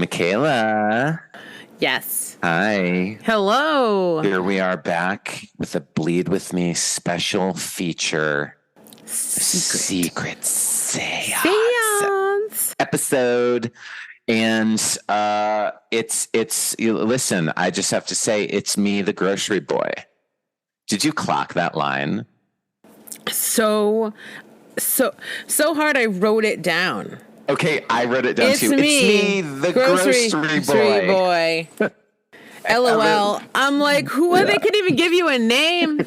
Micaela. Yes. Hi. Hello. Here we are back with a Bleed With Me special feature. Secret Seance episode. And listen, I just have to say, it's me, the grocery boy. Did you clock that line? So hard I wrote it down. Okay, I wrote it down too. It's me, the grocery boy. LOL. I'm like, who are they? Could even give you a name.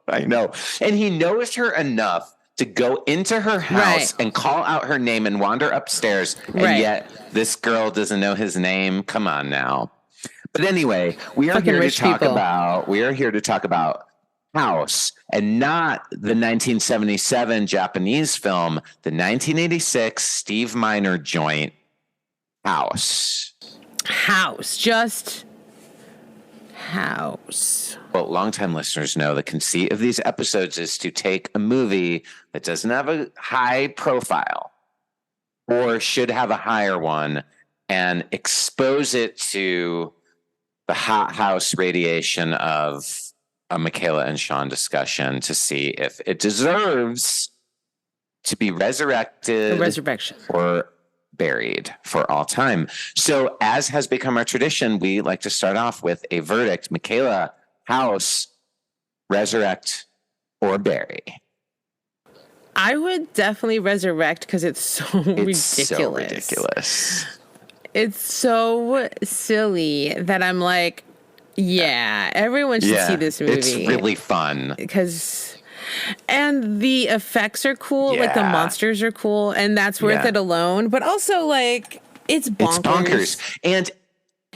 I know. And he knows her enough to go into her house and call out her name and wander upstairs. And yet this girl doesn't know his name. Come on now. But anyway, we are here to talk about House, and not the 1977 Japanese film, the 1986 Steve Miner joint, House. Just House. Well, longtime listeners know the conceit of these episodes is to take a movie that doesn't have a high profile or should have a higher one and expose it to the hot house radiation of a Micaela and Sean discussion to see if it deserves to be resurrected or buried for all time. So as has become our tradition, we like to start off with a verdict. Micaela, House, resurrect or bury? I would definitely resurrect because it's so ridiculous. It's so silly that I'm like, yeah, everyone should see this movie. It's really fun. And the effects are cool. Yeah. Like, the monsters are cool. And that's worth it alone. But also, like, it's bonkers. And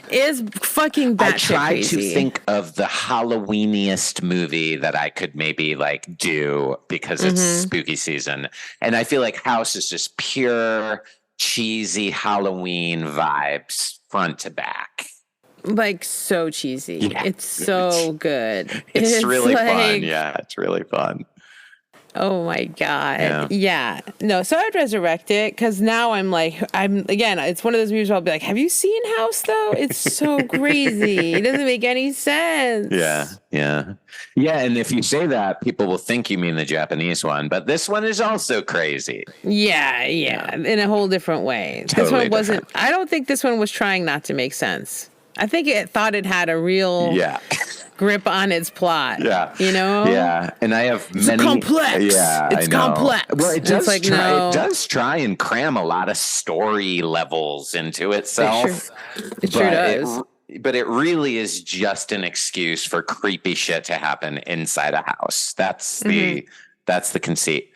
it's fucking batshit crazy. I tried to think of the Halloweeniest movie that I could maybe, like, do because it's spooky season. And I feel like House is just pure, cheesy Halloween vibes front to back. Like, so cheesy. Yeah. It's so good. It's really fun. Yeah, it's really fun. Oh my God. Yeah. No, so I'd resurrect it because now it's one of those movies where I'll be like, have you seen House though? It's so crazy. It doesn't make any sense. Yeah. And if you say that, people will think you mean the Japanese one, but this one is also crazy. Yeah. In a whole different way. Totally this one I don't think this one was trying not to make sense. I think it thought it had a real grip on its plot. Yeah. You know? Yeah. And I have it's complex. Yeah. It's complex. Well, it does try and cram a lot of story levels into itself. It sure does. But it really is just an excuse for creepy shit to happen inside a house. That's the conceit.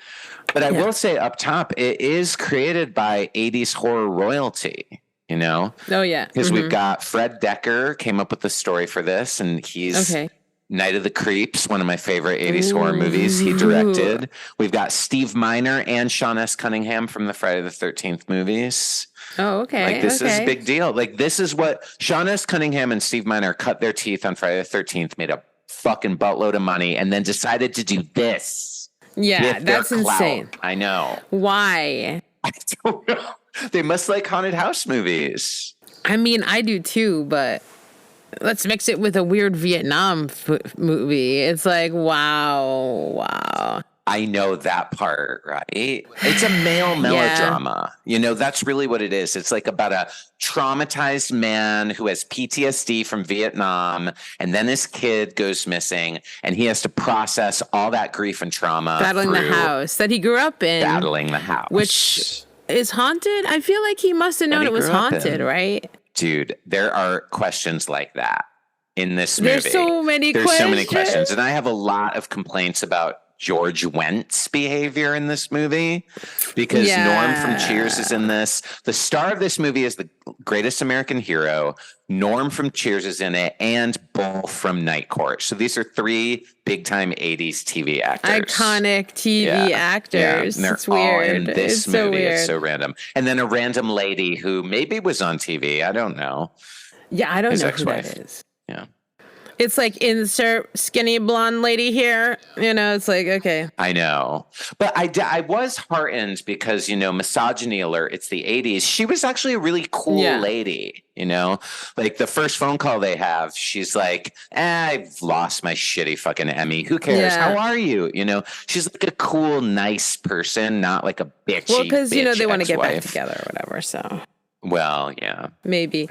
But I will say up top, it is created by 80s horror royalty. You know? Oh, yeah. Because we've got Fred Decker came up with the story for this, and he's Night of the Creeps, one of my favorite 80s horror movies he directed. We've got Steve Miner and Sean S. Cunningham from the Friday the 13th movies. Oh, okay. Like, this is a big deal. Like, this is what Sean S. Cunningham and Steve Miner cut their teeth on Friday the 13th, made a fucking buttload of money, and then decided to do this. Yeah, that's insane. I know. Why? I don't know. They must like haunted house movies. I mean, I do too, but let's mix it with a weird Vietnam movie. It's like, wow. I know that part, right? It's a male melodrama. You know, that's really what it is. It's like about a traumatized man who has PTSD from Vietnam, and then his kid goes missing, and he has to process all that grief and trauma. Battling the house that he grew up in. Battling the house. Which is haunted? I feel like he must have known it was haunted, right? Dude, there are questions like that in this movie. There's so many questions. And I have a lot of complaints about George Wendt's behavior in this movie because Norm from Cheers is in this. The star of this movie is the greatest American hero. Norm from Cheers is in it, and Bull from Night Court. So these are three big-time 80s TV actors. Iconic TV actors. And they're it's all weird. in this movie. So weird. It's so random. And then a random lady who maybe was on TV. I don't know. Yeah, I don't know who that is. Yeah. It's like insert skinny blonde lady here. You know, it's like, okay. I know. But I was heartened because, misogyny alert, it's the 80s. She was actually a really cool lady, Like the first phone call they have, she's like, I've lost my shitty fucking Emmy. Who cares? How are you? She's like a cool, nice person, not like a bitchy. Well, because, they want to get back together or whatever, so. Well, yeah. Maybe.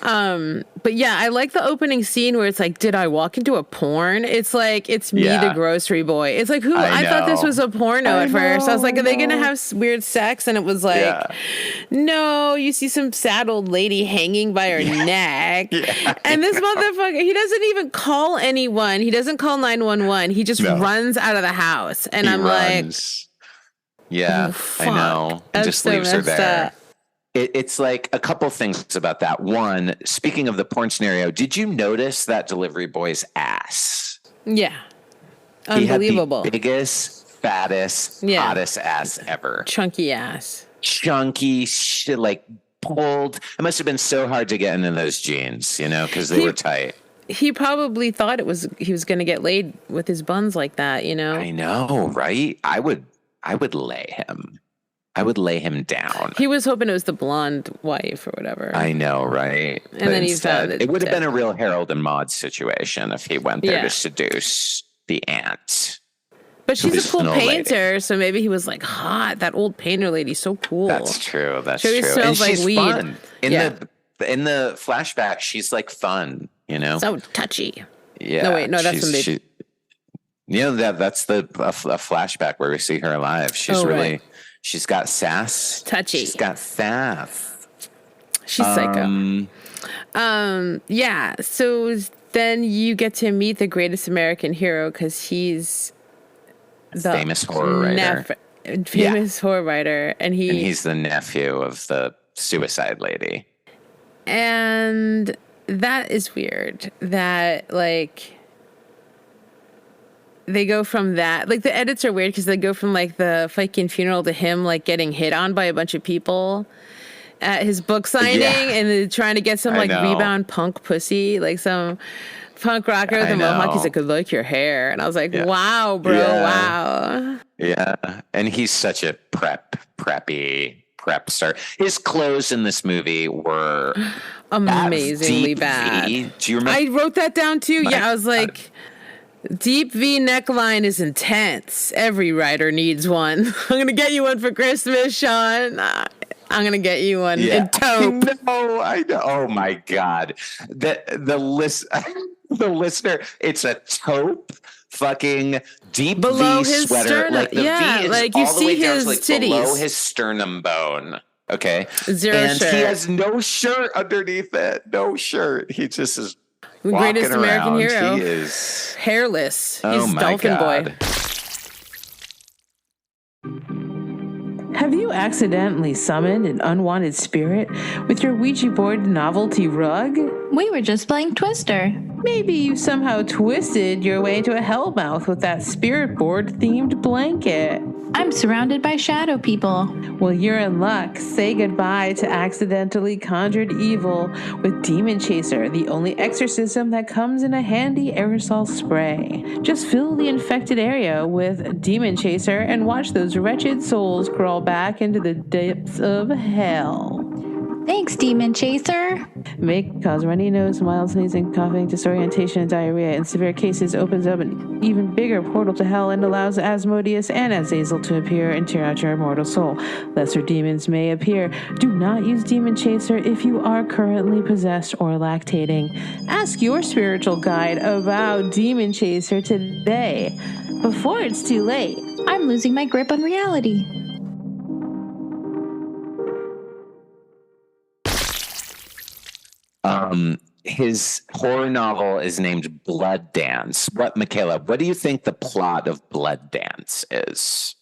But yeah, I like the opening scene where it's like, did I walk into a porn? It's like, it's me, the grocery boy. It's like, I thought this was a porno at first. I was like, are they going to have weird sex? And it was like, no, you see some sad old lady hanging by her neck. And this motherfucker, he doesn't even call anyone. He doesn't call 911. He just runs out of the house. And I'm runs. Like, I know. He just leaves her there. It's like a couple things about that. One, speaking of the porn scenario, did you notice that delivery boy's ass? Yeah. Unbelievable. He had the biggest, fattest, hottest ass ever. Chunky ass. Chunky, shit, like pulled. It must have been so hard to get into those jeans, because they were tight. He probably thought he was going to get laid with his buns like that, I know, right? I would lay him. I would lay him down. He was hoping it was the blonde wife or whatever. I know, right? And then he found it would have been a real Harold and Maude situation if he went there to seduce the aunt. But she's a cool painter, so maybe he was like, hot. That old painter lady's so cool. That's true. That's true. And smells like she's weed. Fun. In the flashback, she's like fun, So touchy. Yeah. No, wait, no, that's when they... that's a flashback where we see her alive. She's right. She's got sass. Touchy. She's got sass. She's psycho. Yeah. So then you get to meet the greatest American hero because he's the famous horror writer. Horror writer, and he's the nephew of the suicide lady. And that is weird. That like. They go from that, like the edits are weird because they go from like the fucking funeral to him like getting hit on by a bunch of people at his book signing and then trying to get some like rebound punk pussy, like some punk rocker with a mohawk. He's like, I like your hair. And I was like, wow, bro, wow. Yeah. And he's such a preppy prep star. His clothes in this movie were amazingly bad. Do you remember? I wrote that down too. I was like... Deep V neckline is intense. Every writer needs one. I'm going to get you one for Christmas, Sean. I'm going to get you one in taupe. I know. Oh, my God. The listener, it's a taupe fucking deep below V his sweater. Sternum. Like the V is like all you the see way down his to like titties. Below his sternum bone. Okay. Zero shirt. He has no shirt underneath it. No shirt. He just is the greatest American hero. He is hairless. He's Dolphin Boy. Have you accidentally summoned an unwanted spirit with your Ouija board novelty rug? We were just playing Twister. Maybe you somehow twisted your way into a hellmouth with that spirit board themed blanket. I'm surrounded by shadow people. Well, you're in luck. Say goodbye to accidentally conjured evil with Demon Chaser, the only exorcism that comes in a handy aerosol spray. Just fill the infected area with Demon Chaser and watch those wretched souls crawl back into the depths of hell. Thanks, Demon Chaser. May cause runny nose, mild sneezing, coughing, disorientation, and diarrhea. In severe cases, opens up an even bigger portal to hell and allows Asmodeus and Azazel to appear and tear out your immortal soul. Lesser demons may appear. Do not use Demon Chaser if you are currently possessed or lactating. Ask your spiritual guide about Demon Chaser today, before it's too late. I'm losing my grip on reality. His horror novel is named Blood Dance. Micaela, what do you think the plot of Blood Dance is?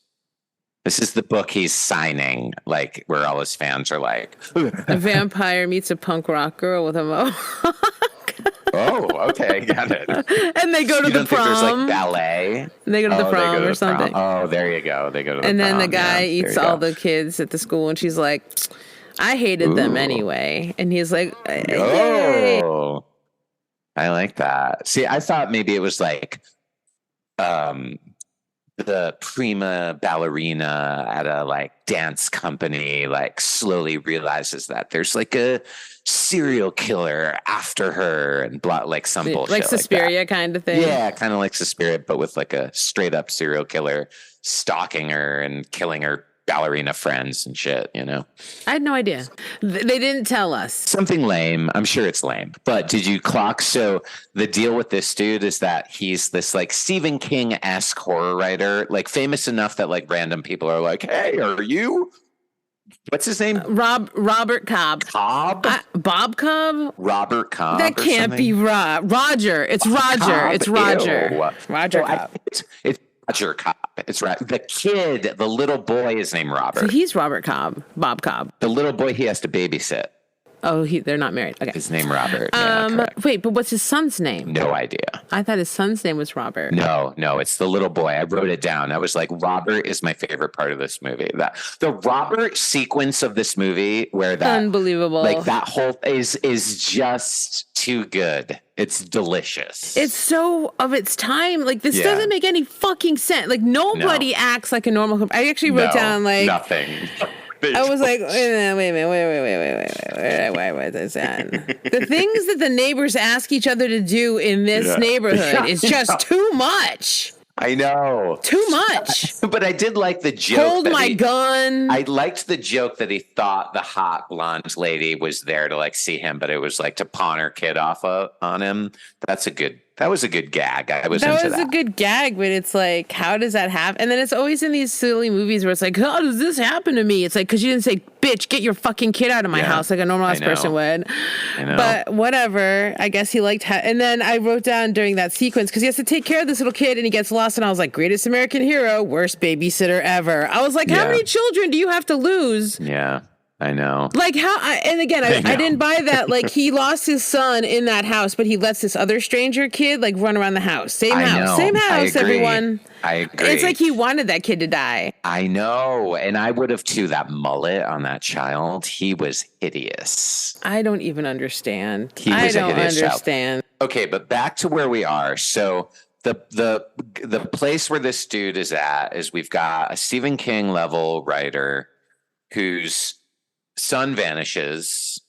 This is the book he's signing, like where all his fans are like, a vampire meets a punk rock girl with a mohawk. Oh, okay, got it. And they go to the prom. Think there's like ballet. They go to the prom or something. Oh, there you go. They go to the and prom. And then the guy eats all the kids at the school, and she's like, I hated them anyway. And he's like, hey. Oh, I like that. See, I thought maybe it was like the prima ballerina at a like dance company like slowly realizes that there's like a serial killer after her and blah, like some bullshit like Suspiria kind of thing. Yeah, kind of like Suspiria, but with like a straight up serial killer stalking her and killing her ballerina friends and shit, you know? I had no idea. They didn't tell us. Something lame. I'm sure it's lame. But did you clock? So the deal with this dude is that he's this like Stephen King-esque horror writer, like famous enough that like random people are like, hey, are you? What's his name? Robert Cobb. Cobb? Bob Cobb? Robert Cobb. That can't be Roger. It's Roger. Cobb? It's Roger. Ew. Roger Cobb. It's Roger Cobb. It's right. The kid, the little boy is named Robert. So he's Robert Cobb. Bob Cobb. The little boy he has to babysit. Oh, they're not married. Okay. His name Robert. Yeah, wait, but what's his son's name? No idea. I thought his son's name was Robert. No, it's the little boy. I wrote it down. I was like, Robert is my favorite part of this movie. That the Robert sequence of this movie, where that unbelievable, like that whole is just too good. It's delicious. It's so of its time. Like this doesn't make any fucking sense. Like nobody acts like a normal. I actually wrote down like nothing. I was like, wait a minute, wait. Why was I saying? The things that the neighbors ask each other to do in this neighborhood is just too much. I know. Too much. But I did like the joke. Hold my gun. I liked the joke that he thought the hot blonde lady was there to like see him, but it was like to pawn her kid off on him. That was a good gag. I was into that. That was a good gag, but it's like, how does that happen? And then it's always in these silly movies where it's like, how does this happen to me? It's like, because you didn't say, bitch, get your fucking kid out of my house like a normal-ass person would. I know. But whatever. I guess he liked and then I wrote down during that sequence, because he has to take care of this little kid and he gets lost, and I was like, greatest American hero, worst babysitter ever. I was like, how many children do you have to lose? Yeah. I know. Like how, and again, I didn't buy that. Like he lost his son in that house, but he lets this other stranger kid like run around the house. Same house, everyone. I agree. It's like he wanted that kid to die. I know. And I would have too. That mullet on that child, he was hideous. I don't even understand. I don't understand. Okay, but back to where we are. So the place where this dude is at is we've got a Stephen King level writer whose son vanishes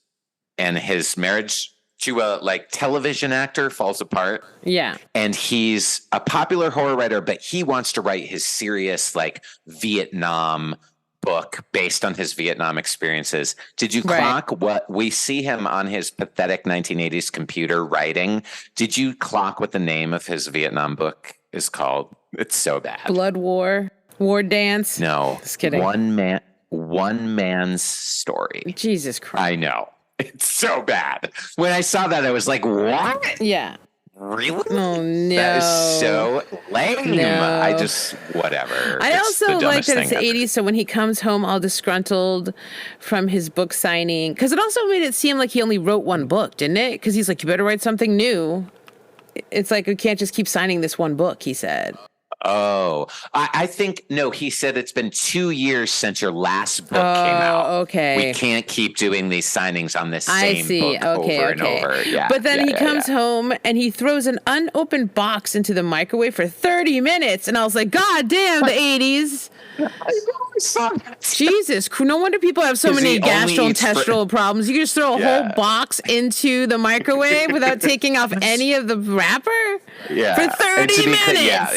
and his marriage to a like television actor falls apart. Yeah. And he's a popular horror writer, but he wants to write his serious like Vietnam book based on his Vietnam experiences. Did you clock what we see him on his pathetic 1980s computer writing? Did you clock what the name of his Vietnam book is called? It's so bad. Blood War Dance. No. Just kidding. One man's story. Jesus Christ. I know. It's so bad. When I saw that, I was like, what? Yeah. Really? Oh, no. That is so lame. No. Whatever. I also like that it's the 80s, so when he comes home all disgruntled from his book signing, because it also made it seem like he only wrote one book, didn't it? Because he's like, you better write something new. It's like, we can't just keep signing this one book, he said. Oh, I think, no, he said it's been 2 years since your last book came out. Okay. We can't keep doing these signings on this same book over and over. Yeah, but then he comes home and he throws an unopened box into the microwave for 30 minutes. And I was like, God damn, the 80s. Jesus, no wonder people have so many gastrointestinal problems. You can just throw a whole box into the microwave without taking off any of the wrapper for 30 minutes. Yeah,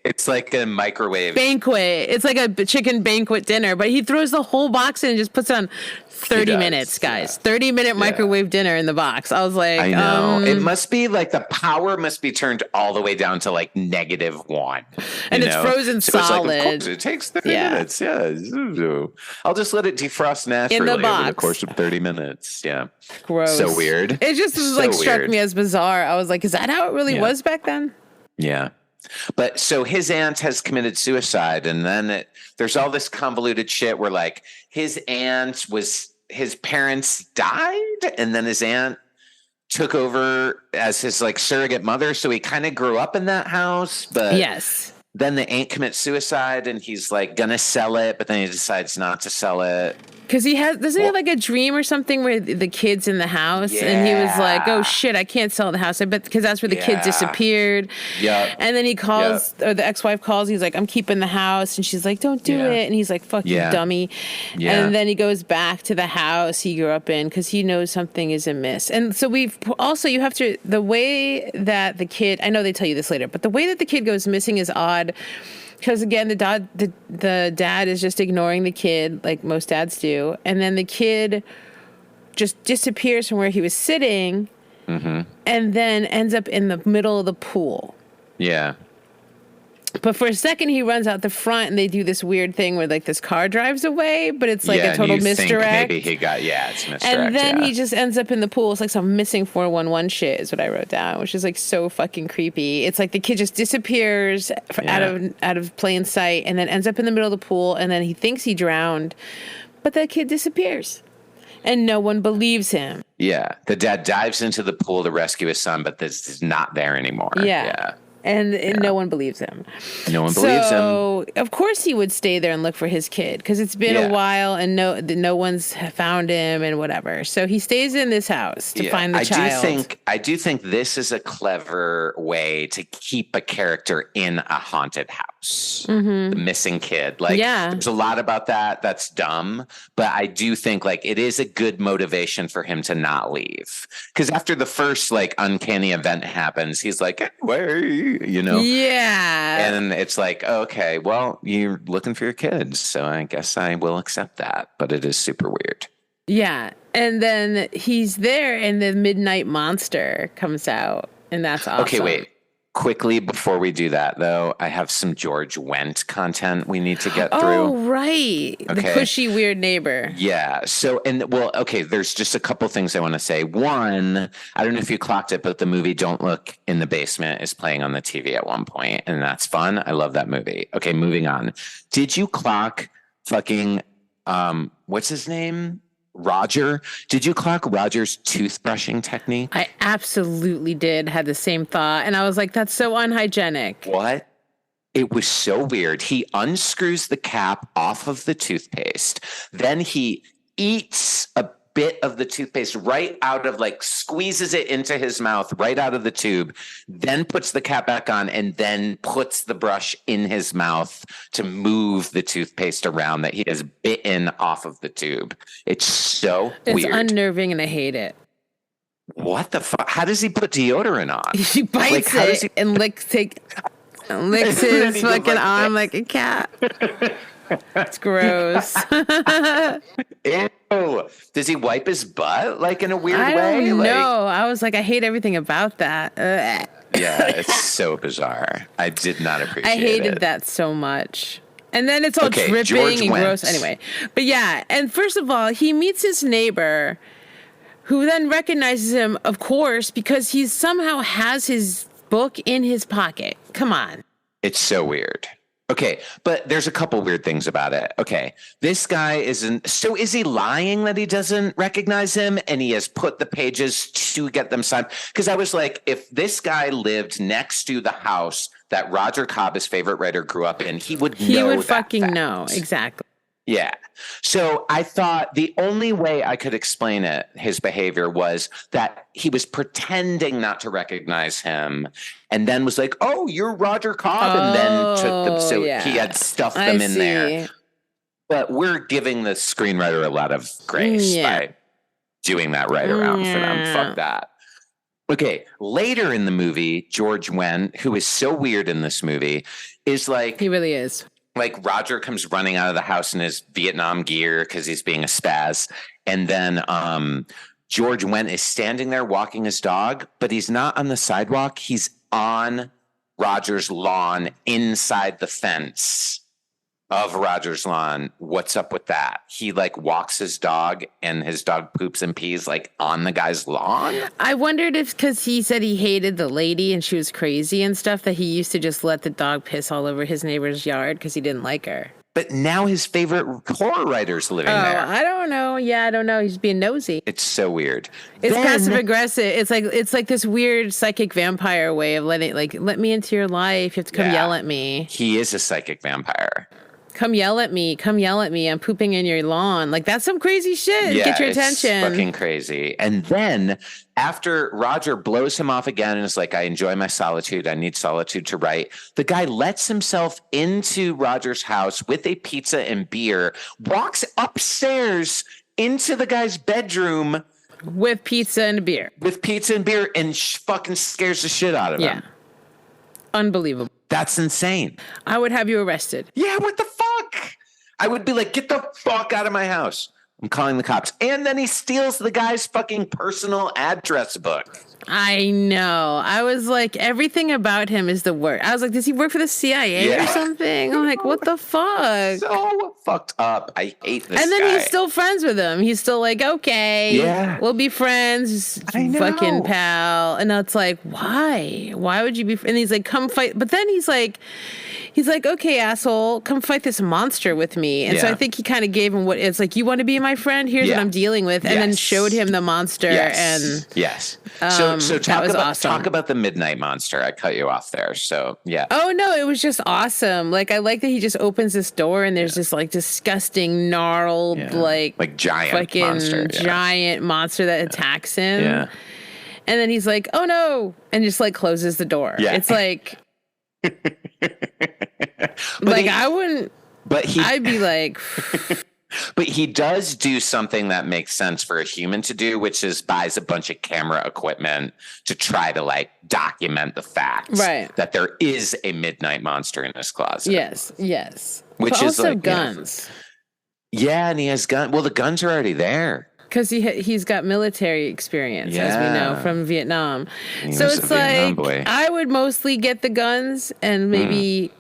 it's like a microwave banquet. It's like a chicken banquet dinner, but he throws the whole box in and just puts it on 30 minutes, guys. 30-minute microwave dinner in the box. I was like, I know. It must be like the power must be turned all the way down to like -1. And it's frozen solid. It's like, of course, it takes 30 minutes. Yeah. I'll just let it defrost naturally over the course of 30 minutes. Yeah. Gross. So weird. It just struck me as bizarre. I was like, is that how it really was back then? Yeah. But so his aunt has committed suicide, and then there's all this convoluted shit where like his parents died, and then his aunt took over as his like surrogate mother. So he kind of grew up in that house, but then the aunt commits suicide and he's like gonna sell it, but then he decides not to sell it. Because doesn't he have like a dream or something where the kid's in the house and he was like, oh shit, I can't sell the house. I bet because that's where the kid disappeared. Yeah. And then he calls, or the ex-wife calls, he's like, I'm keeping the house. And she's like, don't do it. And he's like, fuck you, dummy. Yeah. And then he goes back to the house he grew up in because he knows something is amiss. And so you have to, the way that the kid, I know they tell you this later, but the way that the kid goes missing is odd. Because again, the dad is just ignoring the kid like most dads do, and then the kid just disappears from where he was sitting, and then ends up in the middle of the pool. Yeah. But for a second, he runs out the front, and they do this weird thing where like this car drives away, but it's like a total misdirect. Maybe it's misdirect. And then he just ends up in the pool. It's like some missing 411 shit is what I wrote down, which is like so fucking creepy. It's like the kid just disappears out of plain sight, and then ends up in the middle of the pool, and then he thinks he drowned, but the kid disappears, and no one believes him. Yeah, the dad dives into the pool to rescue his son, but this is not there anymore. Yeah. And no one believes him. No one believes him. So, of course, he would stay there and look for his kid because it's been a while and no one's found him and whatever. So he stays in this house to find the child. I do think this is a clever way to keep a character in a haunted house. The missing kid. Like, there's a lot about that. That's dumb. But I do think like it is a good motivation for him to not leave. Because after the first like uncanny event happens, he's like, anyway. Yeah. And it's like, okay, well, you're looking for your kids, so I guess I will accept that. But it is super weird. Yeah. And then he's there and the midnight monster comes out, and that's awesome. Okay, wait. Quickly, before we do that, though, I have some George Wendt content we need to get through. Oh, right. Okay. The pushy, weird neighbor. Yeah. So, there's just a couple things I want to say. One, I don't know if you clocked it, but the movie Don't Look in the Basement is playing on the TV at one point, and that's fun. I love that movie. Okay, moving on. Did you clock fucking, what's his name? Roger. Did you clock Roger's toothbrushing technique? I absolutely did. Had the same thought. And I was like, that's so unhygienic. What? It was so weird. He unscrews the cap off of the toothpaste. Then he eats a bit of the toothpaste right out of, like, squeezes it into his mouth right out of the tube, then puts the cap back on, and then puts the brush in his mouth to move the toothpaste around that he has bitten off of the tube. It's so weird. It's unnerving, and I hate it. What the fuck? How does he put deodorant on? He bites it and licks his fucking arm like a cat. It's gross. Ew. Does he wipe his butt like in a weird way? I don't know. I was like, I hate everything about that. Yeah, it's so bizarre. I did not appreciate it. I hated that so much. And then it's all dripping and gross. Anyway, but yeah. And first of all, he meets his neighbor who then recognizes him, of course, because he somehow has his book in his pocket. Come on. It's so weird. Okay, but there's a couple weird things about it. Okay, this guy isn't... So is he lying that he doesn't recognize him and he has put the pages to get them signed? Because I was like, if this guy lived next to the house that Roger Cobb, his favorite writer, grew up in, he would know that. He would fucking know, exactly. Yeah. So I thought the only way I could explain it, his behavior, was that he was pretending not to recognize him and then was like, oh, you're Roger Cobb. And then took them. So he had stuffed them in there. But we're giving the screenwriter a lot of grace by doing that right around for them. Fuck that. Okay. Later in the movie, George Wendt, who is so weird in this movie, is like... He really is. Like Roger comes running out of the house in his Vietnam gear because he's being a spaz. And then George Wendt is standing there walking his dog, but he's not on the sidewalk. He's on Roger's lawn inside the fence of Roger's lawn. What's up with that? He like walks his dog and his dog poops and pees like on the guy's lawn. I wondered if, because he said he hated the lady and she was crazy and stuff, that he used to just let the dog piss all over his neighbor's yard because he didn't like her. But now his favorite horror writer's living there. I don't know. Yeah, I don't know. He's being nosy. It's so weird. It's passive aggressive. It's like this weird psychic vampire way of let me into your life. You have to come yell at me. He is a psychic vampire. Come yell at me. Come yell at me. I'm pooping in your lawn. Like, that's some crazy shit. Yeah, get your attention. It's fucking crazy. And then after Roger blows him off again and is like, I enjoy my solitude. I need solitude to write. The guy lets himself into Roger's house with a pizza and beer, walks upstairs into the guy's bedroom with pizza and beer. And fucking scares the shit out of him. Unbelievable. That's insane. I would have you arrested. Yeah, what the fuck? I would be like, get the fuck out of my house. I'm calling the cops. And then he steals the guy's fucking personal address book. I know. I was like, everything about him is the worst. I was like, does he work for the CIA or something? I'm like, what the fuck? So fucked up. I hate this And then guy. he's still friends with him. He's still like, okay, we'll be friends, fucking pal. And it's like, why? Why would you be? And he's like, come fight. But then he's like, okay, asshole, come fight this monster with me. And so I think he kind of gave him what it's like, you want to be my friend? Here's what I'm dealing with. And then showed him the monster. And so talk about the Midnight Monster. I cut you off there. So yeah. Oh no, it was just awesome. Like, I like that he just opens this door and there's this like disgusting, gnarled, like giant fucking monster, giant monster that attacks him. Yeah. And then he's like, oh no, and just like closes the door. Yeah. It's like I wouldn't. I'd be like. But he does do something that makes sense for a human to do, which is buys a bunch of camera equipment to try to like document the facts that there is a midnight monster in his closet. Yes. Which but is also like guns. And he has guns. Well, the guns are already there. Because he's got military experience, as we know, from Vietnam. So it's like, I would mostly get the guns and maybe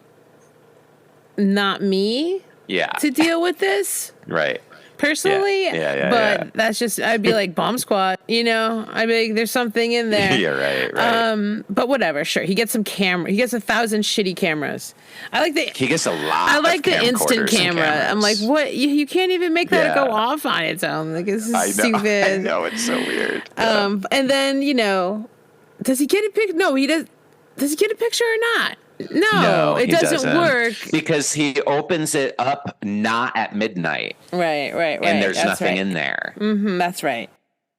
not me to deal with this. Right. Personally. But that's just, I'd be like, bomb squad, you know? I'd be like, there's something in there. Right. But whatever, sure. He gets some camera. He gets 1,000 shitty cameras. He gets a lot. I like the instant camera. I'm like, what? You can't even make that go off on its own. Like, this is stupid. I know, it's so weird. And then, does he get a pic? No, he does. Does he get a picture or not? No, it doesn't work. Because he opens it up not at midnight. Right. And there's nothing in there. Mm-hmm, that's right.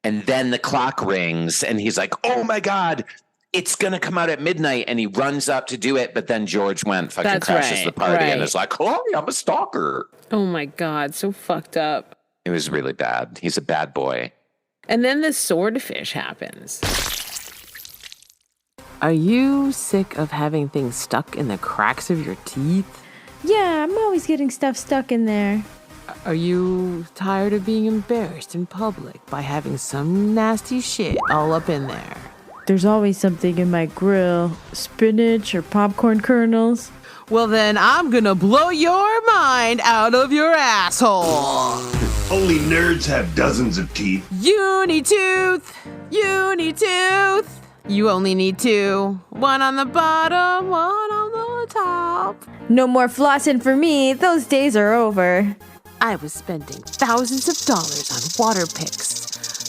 And then the clock rings and he's like, oh my God, it's going to come out at midnight. And he runs up to do it. But then George crashes the party and is like, oh, I'm a stalker. Oh my God, so fucked up. It was really bad. He's a bad boy. And then the swordfish happens. Are you sick of having things stuck in the cracks of your teeth? Yeah, I'm always getting stuff stuck in there. Are you tired of being embarrassed in public by having some nasty shit all up in there? There's always something in my grill. Spinach or popcorn kernels. Well, then I'm gonna blow your mind out of your asshole. Only nerds have dozens of teeth. Unitooth! You only need 2. One on the bottom, one on the top. No more flossing for me. Those days are over. I was spending thousands of dollars on water picks,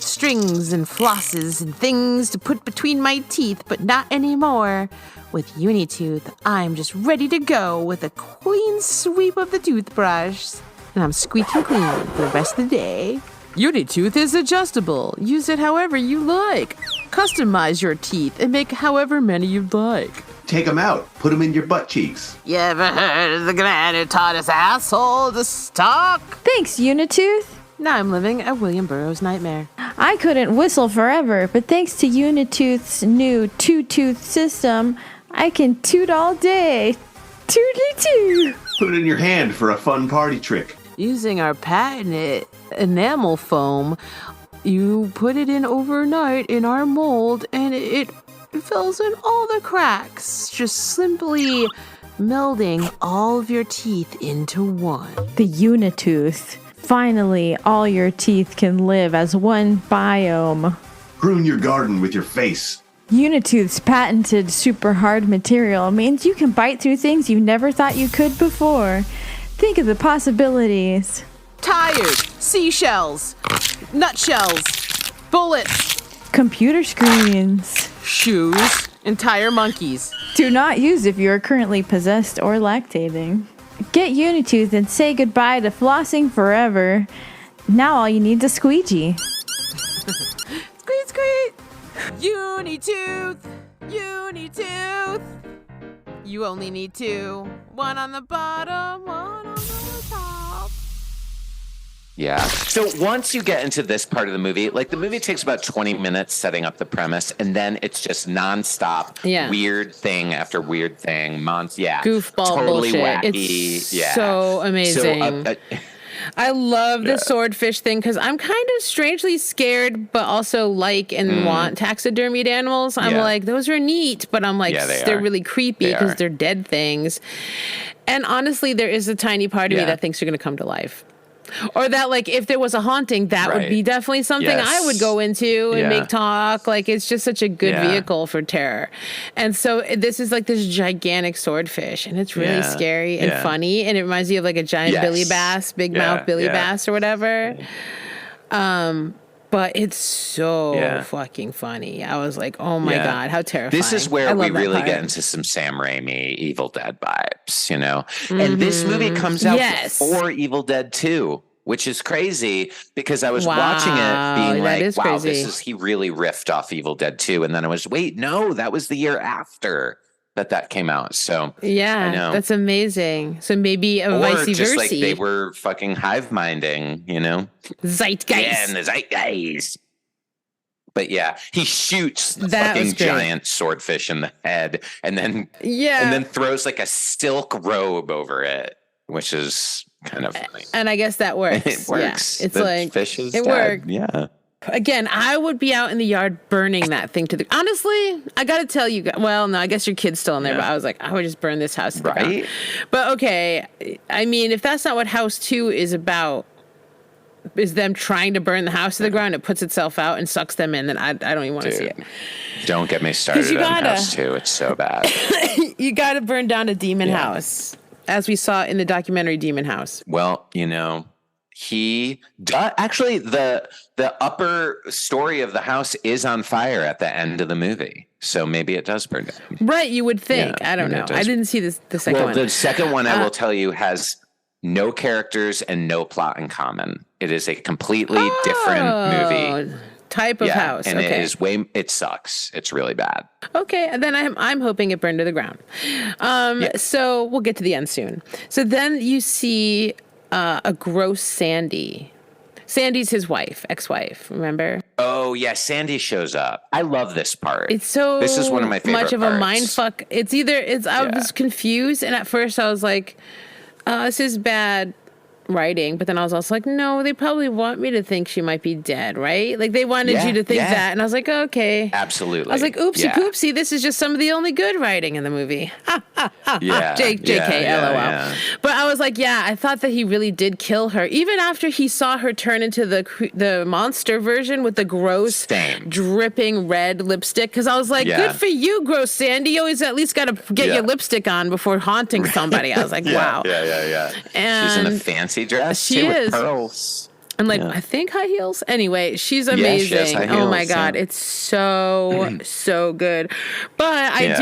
strings and flosses and things to put between my teeth, but not anymore. With Unitooth, I'm just ready to go with a clean sweep of the toothbrush. And I'm squeaky clean for the rest of the day. Unitooth is adjustable. Use it however you like. Customize your teeth and make however many you'd like. Take them out. Put them in your butt cheeks. You ever heard of the man who taught his asshole to stalk? Thanks, Unitooth. Now I'm living a William Burroughs nightmare. I couldn't whistle forever, but thanks to Unitooth's new 2-tooth system, I can toot all day. Tootly-toot. Put it in your hand for a fun party trick. Using our patented enamel foam, you put it in overnight in our mold and it fills in all the cracks, just simply melding all of your teeth into one. The Unitooth. Finally, all your teeth can live as one biome. Prune your garden with your face. Unitooth's patented super hard material means you can bite through things you never thought you could before. Think of the possibilities. Tires, seashells, nutshells, bullets, Computer screens. shoes, entire monkeys. Do not use if you are currently possessed or lactating. Get Unitooth and say goodbye to flossing forever. Now all you need is a squeegee. Squeak, squeak. Unitooth, Unitooth. You only need two. One on the bottom, one on the top. Yeah. So once you get into this part of the movie, like the movie takes about 20 minutes setting up the premise, and then it's just nonstop weird thing after weird thing. Goofball totally bullshit. wacky. It's so amazing. So, I love the swordfish thing because I'm kind of strangely scared, but also like and want taxidermied animals. I'm like, those are neat, but I'm like, they're really creepy because they're dead things. And honestly, there is a tiny part of me that thinks they're going to come to life. Or that, like, if there was a haunting, that would be definitely something I would go into and make talk. Like, it's just such a good vehicle for terror. And so this is like this gigantic swordfish, and it's really scary and funny. And it reminds me of like a giant Billy Bass, big mouth Billy Bass or whatever. But it's so fucking funny. I was like, oh my God, how terrifying. This is where we really get into some Sam Raimi Evil Dead vibes, you know? And this movie comes out before Evil Dead 2, which is crazy because I was watching it being like, wow, he really riffed off Evil Dead 2. And then I was, wait, no, that was the year after that came out. So I know. That's amazing. So maybe a vice versa. Just like they were fucking hive minding, you know? Zeitgeist. Yeah, and the zeitgeist. But yeah, he shoots the fucking giant swordfish in the head and then throws like a silk robe over it, which is kind of funny. And I guess that works. It works. Yeah. It's the like fish is it dead. worked. Yeah. Again, I would be out in the yard burning that thing to the... Honestly, I got to tell you... Well, no, I guess your kid's still in there, but I was like, I would just burn this house to the ground. But okay, I mean, if that's not what House 2 is about, is them trying to burn the house to the ground, it puts itself out and sucks them in, then I don't even want to see it. Don't get me started on House 2. It's so bad. You got to burn down a demon house, as we saw in the documentary Demon House. Well, you know... Actually, the upper story of the house is on fire at the end of the movie, so maybe it does burn down. Right, you would think. I don't know. I didn't see the second one. The second one, I will tell you, has no characters and no plot in common. It is a completely different movie. Type of house. And it sucks. It's really bad. Okay, and then I'm hoping it burned to the ground. So we'll get to the end soon. So then you see a gross Sandy. Sandy's his wife, ex-wife, remember? Oh, yeah, Sandy shows up. I love this part. This is one of my favorite parts. Much of a mind fuck. I was confused, and at first I was like, this is bad writing, but then I was also like, no, they probably want me to think she might be dead, right? Like they wanted you to think that, and I was like, okay. Absolutely. I was like, oopsie poopsie, this is just some of the only good writing in the movie. JK, LOL. But I was like, I thought that he really did kill her, even after he saw her turn into the monster version with the gross dripping red lipstick, because I was like, good for you, gross Sandy. You always at least got to get your lipstick on before haunting somebody. I was like, wow. And she's in a fancy dress. She is. With pearls. And I think high heels. Anyway, she's amazing. She has high heels, my God. It's so good. But I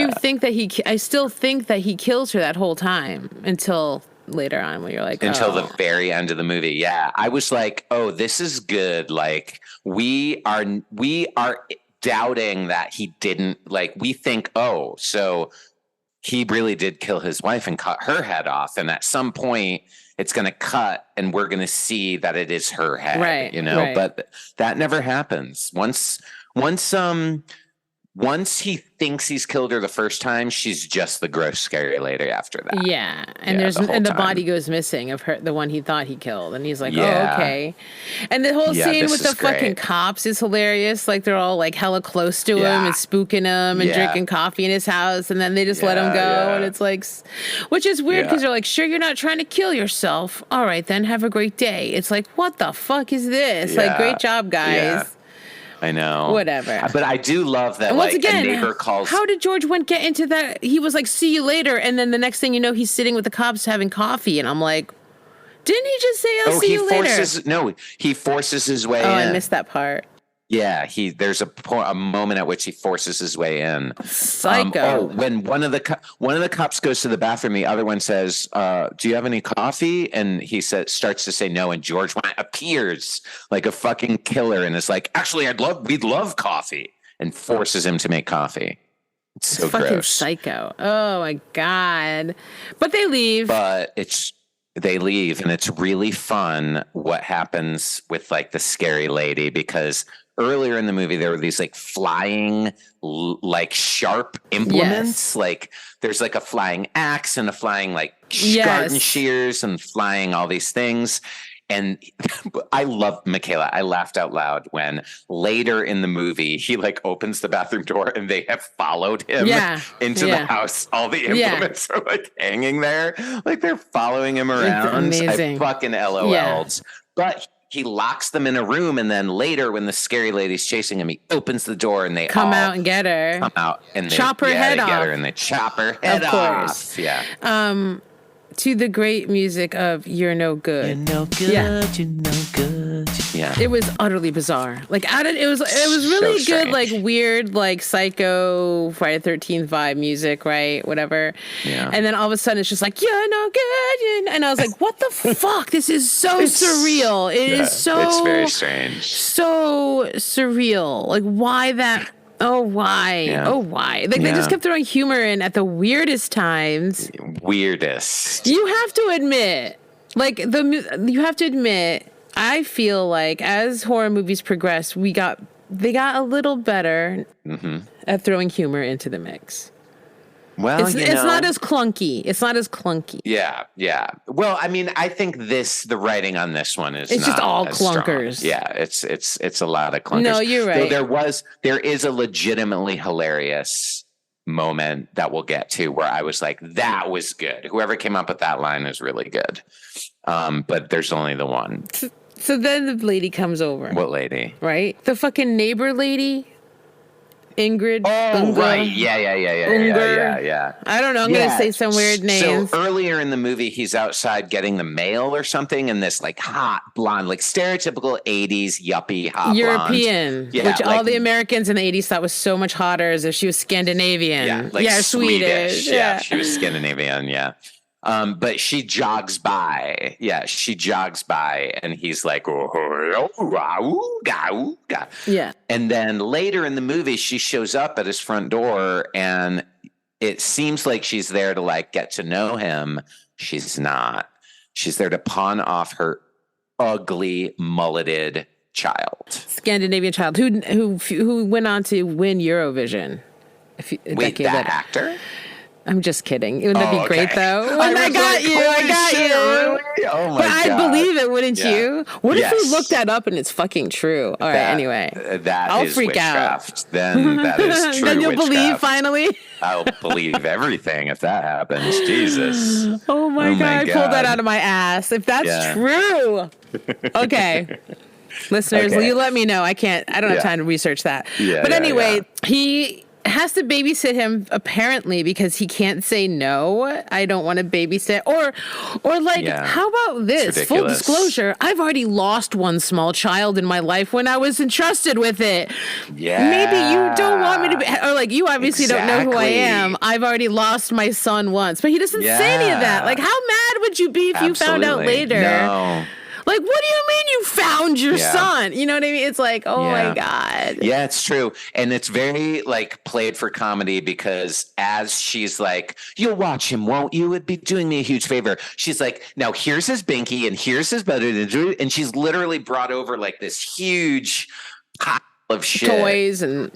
still think that he kills her that whole time until later on when you're like, until the very end of the movie. Yeah. I was like, oh, this is good. Like we are doubting that he didn't, like, we think, oh, so he really did kill his wife and cut her head off. And at some point it's going to cut and we're going to see that it is her head, but that never happens. Once he thinks he's killed her the first time, she's just the gross scary lady after that. Yeah. And the body goes missing of her, the one he thought he killed. And he's like, oh, okay. And the whole scene with the fucking cops is hilarious. Like they're all like hella close to him and spooking him and drinking coffee in his house. And then they just let him go. And it's like, which is weird because they're like, sure, you're not trying to kill yourself. All right, then have a great day. It's like, what the fuck is this? Like, great job, guys. Yeah. I know. Whatever. But I do love that, once again, a neighbor calls... How did George Wendt get into that? He was like, see you later. And then the next thing you know, he's sitting with the cops having coffee. And I'm like, Didn't he just say, I'll see you later? No, he forces his way in. Oh, I missed that part. Yeah, there's a moment at which he forces his way in. Psycho. When one of the cops goes to the bathroom, the other one says, "Do you have any coffee?" And he starts to say no, and George appears like a fucking killer and is like, "Actually, we'd love coffee," and forces him to make coffee. It's so fucking gross. Psycho. Oh my God. But they leave. They leave, and it's really fun what happens with like the scary lady, because earlier in the movie there were these like flying like sharp implements. Like there's like a flying axe and a flying like garden shears and flying all these things. And I love Micaela. I laughed out loud when later in the movie he like opens the bathroom door and they have followed him into the house. All the implements are like hanging there, like they're following him around. I fucking LOL'd. But he locks them in a room, and then later when the scary lady's chasing him, he opens the door and they come out and get her. Come out and they chop her head off. Get her and they chop her head off. Yeah. To the great music of "You're No Good." You're no good. You're no good. Yeah. It was utterly bizarre. Like it was really so good, like weird, like psycho Friday the 13th vibe music, right? Whatever. Yeah. And then all of a sudden it's just like, "You're no good." And I was like, what the fuck? This is so surreal. It is so. It's very strange. So surreal. Like why that? Oh, why? Yeah. Oh, why? Like they just kept throwing humor in at the weirdest times. Weirdest. You have to admit, I feel like as horror movies progress, they got a little better at throwing humor into the mix. Well, it's not as clunky. It's not as clunky. Yeah, yeah. Well, I mean, I think the writing on this one is it's not just all as clunkers. Strong. Yeah, it's a lot of clunkers. No, you're right. Though there is a legitimately hilarious moment that we'll get to where I was like, that was good. Whoever came up with that line is really good. But there's only the one. So then the lady comes over. What lady? Right? The fucking neighbor lady. Ingrid. Oh, Unga, right. Yeah. I don't know. I'm going to say some weird names. So earlier in the movie, he's outside getting the mail or something, and this like hot blonde, like stereotypical 80s yuppie hot European, blonde. Which all the Americans in the 80s thought was so much hotter as if she was Scandinavian. Yeah, Swedish. Yeah, she was Scandinavian. Yeah. But she jogs by. Yeah, she jogs by, and he's like, yeah. And then later in the movie, she shows up at his front door, and it seems like she's there to like get to know him. She's not. She's there to pawn off her ugly mulleted child, Scandinavian child who went on to win Eurovision. Wait, that actor? I'm just kidding. Wouldn't that be great, though? I got you. Really? Oh, my God. But I'd believe it, wouldn't you? What if we look that up and it's fucking true? All right, anyway. I'll freak witchcraft. Out. Then that is true. Then you'll believe, finally? I'll believe everything if that happens. Jesus. Oh, my God. I pulled that out of my ass. If that's true. Okay. Listeners, you let me know. I don't have time to research that. But anyway, he has to babysit him apparently because he can't say no. I don't want to babysit. Or like, how about this? Full disclosure, I've already lost one small child in my life when I was entrusted with it. Yeah. Maybe you don't want me to be, or like, you obviously don't know who I am. I've already lost my son once, but he doesn't say any of that. Like, how mad would you be if you found out later? No. Like, what do you mean you found your son? You know what I mean? It's like, oh my God. Yeah, it's true. And it's very like played for comedy because as she's like, you'll watch him, won't you? It'd be doing me a huge favor. She's like, now here's his binky and here's his butter. And she's literally brought over like this huge pile of shit. Toys and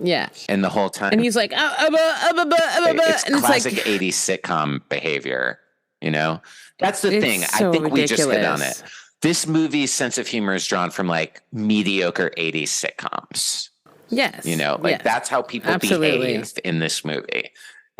And the whole time. And he's like, it's and classic it's like 80s sitcom behavior, you know? That's the thing. So I think we just hit ridiculous. on it. This movie's sense of humor is drawn from like mediocre 80s sitcoms. Yes. You know, like that's how people behave in this movie.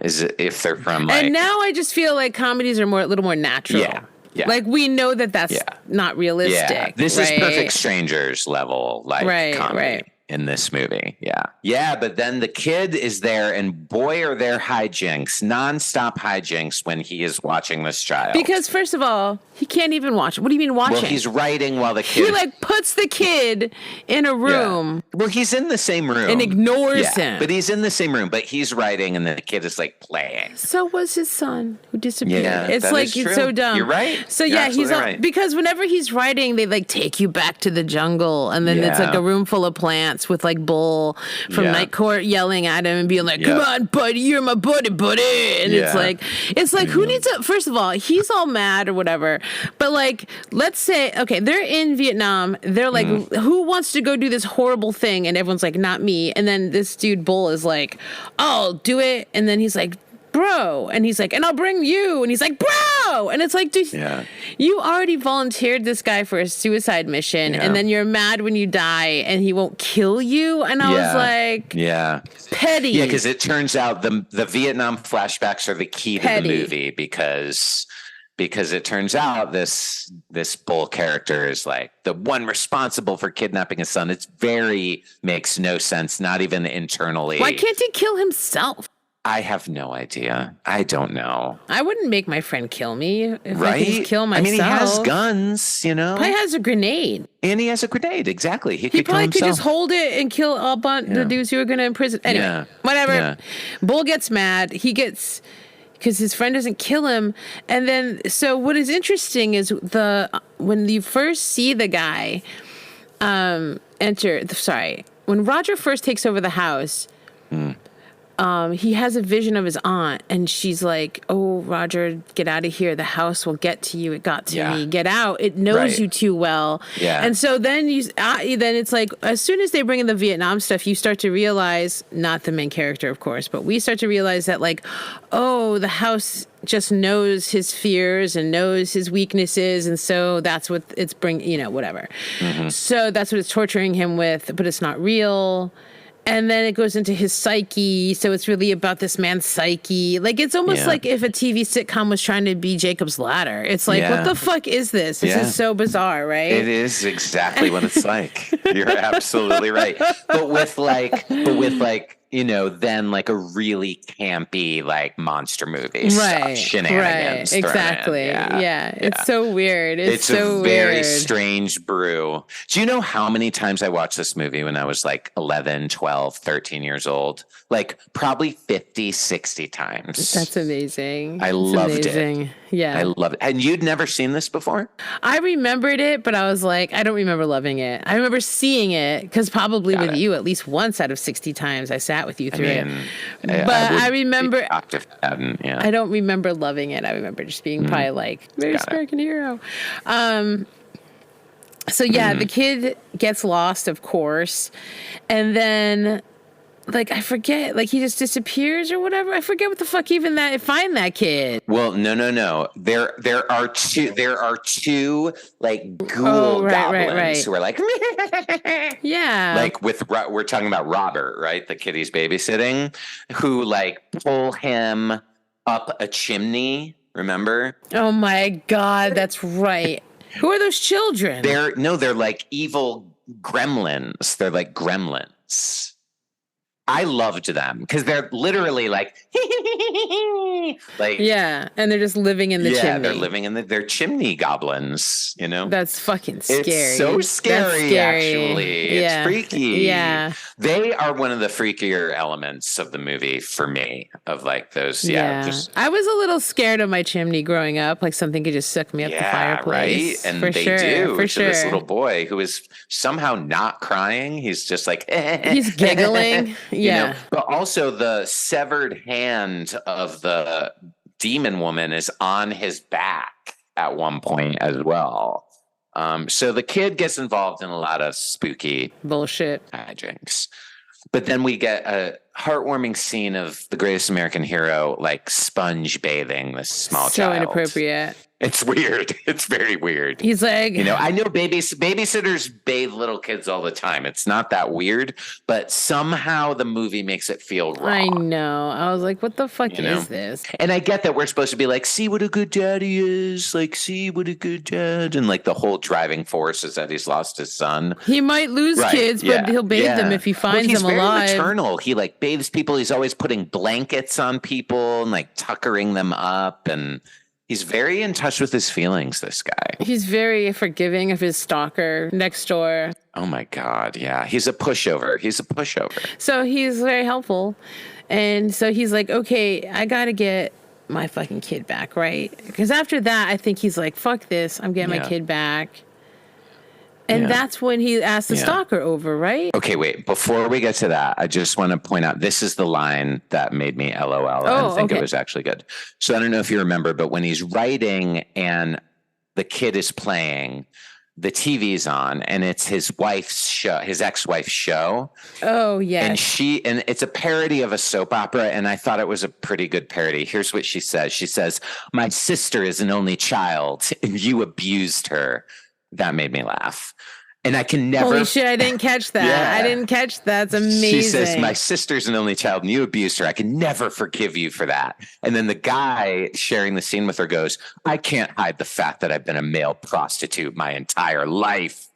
Is if they're from like. And now I just feel like comedies are a little more natural. Yeah. Like we know that that's not realistic. Yeah. This is Perfect Strangers level like comedy. in this movie. Yeah, but then the kid is there, and boy, are there hijinks, nonstop hijinks when he is watching this child. Because first of all, he can't even watch. What do you mean watching? Well, he's writing while the kid... He, like, puts the kid in a room. Yeah. Well, he's in the same room. And ignores him. But he's in the same room, but he's writing, and the kid is, like, playing. So was his son, who disappeared. Yeah, it's like, it's so dumb. You're right. So, You're he's all, right. because whenever he's writing, they, like, take you back to the jungle, and then it's, like, a room full of plants with, like, Bull from Night Court yelling at him and being like, come on, buddy, you're my buddy. And it's like, who needs to, first of all, he's all mad or whatever, but, like, let's say, okay, they're in Vietnam, they're like, who wants to go do this horrible thing? And everyone's like, not me. And then this dude Bull is like, I'll do it. And then he's like, bro. And he's like, and I'll bring you. And he's like, bro. And it's like, dude, you already volunteered this guy for a suicide mission. And then you're mad when you die and he won't kill you. And I was like, petty. Yeah, because it turns out the Vietnam flashbacks are the key to the movie because it turns out this Bull character is like the one responsible for kidnapping his son. It's makes no sense, not even internally. Why can't he kill himself? I have no idea. I don't know. I wouldn't make my friend kill me if I could just kill myself. I mean, he has guns, you know. He has a grenade. And he has a grenade, exactly. He could probably kill could himself. just hold it and kill a bunch of the dudes who are going to imprison. Anyway, whatever. Yeah. Bull gets mad. Because his friend doesn't kill him. And then, so what is interesting is when you first see the guy when Roger first takes over the house, he has a vision of his aunt, and she's like, oh, Roger, get out of here. The house will get to you. It got to me. Get out. It knows you too well. Yeah. And so then then it's like, as soon as they bring in the Vietnam stuff, you start to realize, not the main character, of course, but we start to realize that, like, oh, the house just knows his fears and knows his weaknesses, and so that's what it's whatever. Mm-hmm. So that's what it's torturing him with, but it's not real. And then it goes into his psyche. So it's really about this man's psyche. Like, it's almost like if a TV sitcom was trying to be Jacob's Ladder. It's like, what the fuck is this? This is so bizarre, right? It is exactly what it's like. You're absolutely right. But with then like a really campy, like, monster movie stuff, shenanigans. Right, exactly. It's so weird. It's so a very weird. strange brew. Do you know how many times I watched this movie when I was like 11, 12, 13 years old? Like, probably 50, 60 times. That's amazing. I loved it. Yeah. I love it. And you'd never seen this before? I remembered it, but I was like, I don't remember loving it. I remember seeing it, because probably with you at least once out of 60 times I sat with you through it. But I remember, I don't remember loving it. I remember just being probably like, very American hero. So the kid gets lost, of course. And then, like, I forget, like, he just disappears or whatever. I forget what the fuck even find that kid. Well, no. There are two like ghoul goblins who are like, like we're talking about Robert, right? The kid he's babysitting, who like pull him up a chimney. Remember? Oh my God, that's right. Who are those children? They're like evil gremlins. They're like gremlins. I loved them because they're literally like, and they're just living in the chimney. Yeah, they're living in they're chimney goblins, you know? That's fucking scary. It's so scary, actually. It's freaky. Yeah. They are one of the freakier elements of the movie for me, of like those, I was a little scared of my chimney growing up, like something could just suck me up the fireplace. Right? And for they sure, do. For to this little boy who is somehow not crying. He's just like, he's giggling. Yeah. You know? But also the severed hand of the demon woman is on his back at one point as well. So the kid gets involved in a lot of spooky bullshit hijinks. But then we get a heartwarming scene of the greatest American hero, like sponge bathing this small child. So inappropriate. It's weird. It's very weird. He's like, I know babysitters bathe little kids all the time. It's not that weird, but somehow the movie makes it feel wrong. I know. I was like, what the fuck is this? And I get that we're supposed to be like, see what a good daddy is. Like, see what a good dad. And like the whole driving force is that he's lost his son. He might lose kids, but he'll bathe them if he finds them alive. He's very maternal. He like bathes people. He's always putting blankets on people and like tuckering them up, and he's very in touch with his feelings, this guy. He's very forgiving of his stalker next door. Oh my God. Yeah. He's a pushover. So he's very helpful. And so he's like, okay, I got to get my fucking kid back, right? Because after that, I think he's like, fuck this. I'm getting my kid back. And that's when he asked the stalker over, right? Okay, wait. Before we get to that, I just want to point out, this is the line that made me LOL. And I think it was actually good. So I don't know if you remember, but when he's writing and the kid is playing, the TV's on and it's his wife's show, his ex-wife's show. Oh, yes. And it's a parody of a soap opera. And I thought it was a pretty good parody. Here's what she says. She says, my sister is an only child and you abused her. That made me laugh. And I can never. Holy shit, I didn't catch that. Yeah. I didn't catch that. It's amazing. She says, my sister's an only child and you abused her. I can never forgive you for that. And then the guy sharing the scene with her goes, I can't hide the fact that I've been a male prostitute my entire life.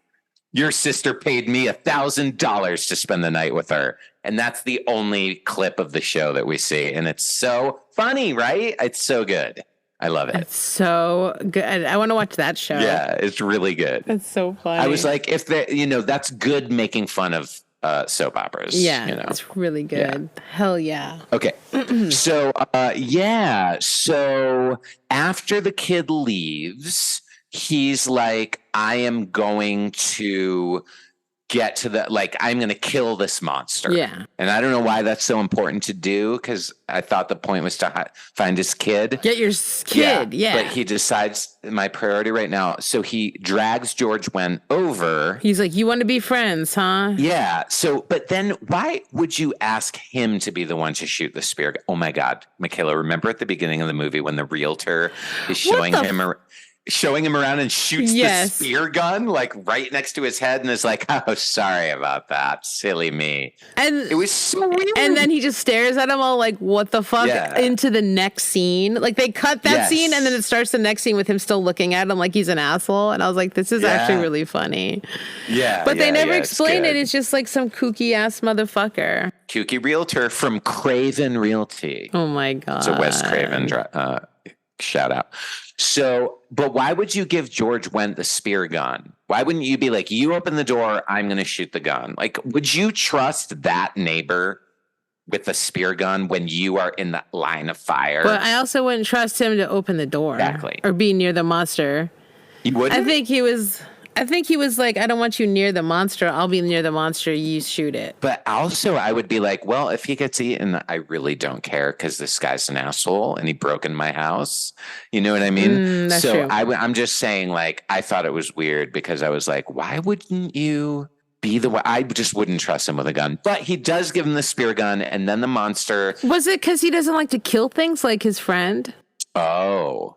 Your sister paid me $1,000 to spend the night with her. And that's the only clip of the show that we see. And it's so funny, right? It's so good. I love it. It's so good. I want to watch that show. Yeah, it's really good. It's so funny. I was like, if that's good making fun of soap operas. Yeah, it's really good. Yeah. Hell yeah. Okay. So after the kid leaves, he's like, I am going to get to I'm going to kill this monster. Yeah. And I don't know why that's so important to do, because I thought the point was to find his kid. Get your kid, yeah. But he decides my priority right now. So he drags George Wendt over. He's like, you want to be friends, huh? Yeah. So, but then why would you ask him to be the one to shoot the spear? Oh my God. Michaela, remember at the beginning of the movie when the realtor is showing him around and shoots the spear gun like right next to his head and is like, oh, sorry about that. Silly me. And it was so weird. And then he just stares at him all like, what the fuck? Yeah. Into the next scene. Like they cut that scene and then it starts the next scene with him still looking at him like he's an asshole. And I was like, this is actually really funny. Yeah. But they never explain it. It's just like some kooky ass motherfucker. Kooky realtor from Craven Realty. Oh my God. It's a Wes Craven shout out. So, but why would you give George Wendt the spear gun? Why wouldn't you be like, you open the door, I'm going to shoot the gun? Like, would you trust that neighbor with the spear gun when you are in the line of fire? But I also wouldn't trust him to open the door. Exactly. Or be near the monster. You wouldn't? I think he was like, I don't want you near the monster. I'll be near the monster. You shoot it. But also I would be like, well, if he gets eaten, I really don't care because this guy's an asshole and he broke in my house. You know what I mean? That's so true. I'm just saying, like, I thought it was weird because I was like, why wouldn't you be the one? I just wouldn't trust him with a gun. But he does give him the spear gun and then the monster. Was it because he doesn't like to kill things like his friend? Oh.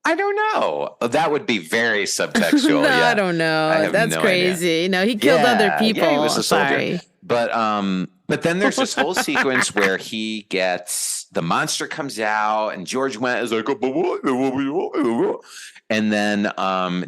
I don't know. That would be very subtextual. No, I don't know. That's crazy. Idea. No, he killed other people. Yeah, he was a soldier. Sorry. But then there's this whole sequence where the monster comes out and George Wendt is like, and then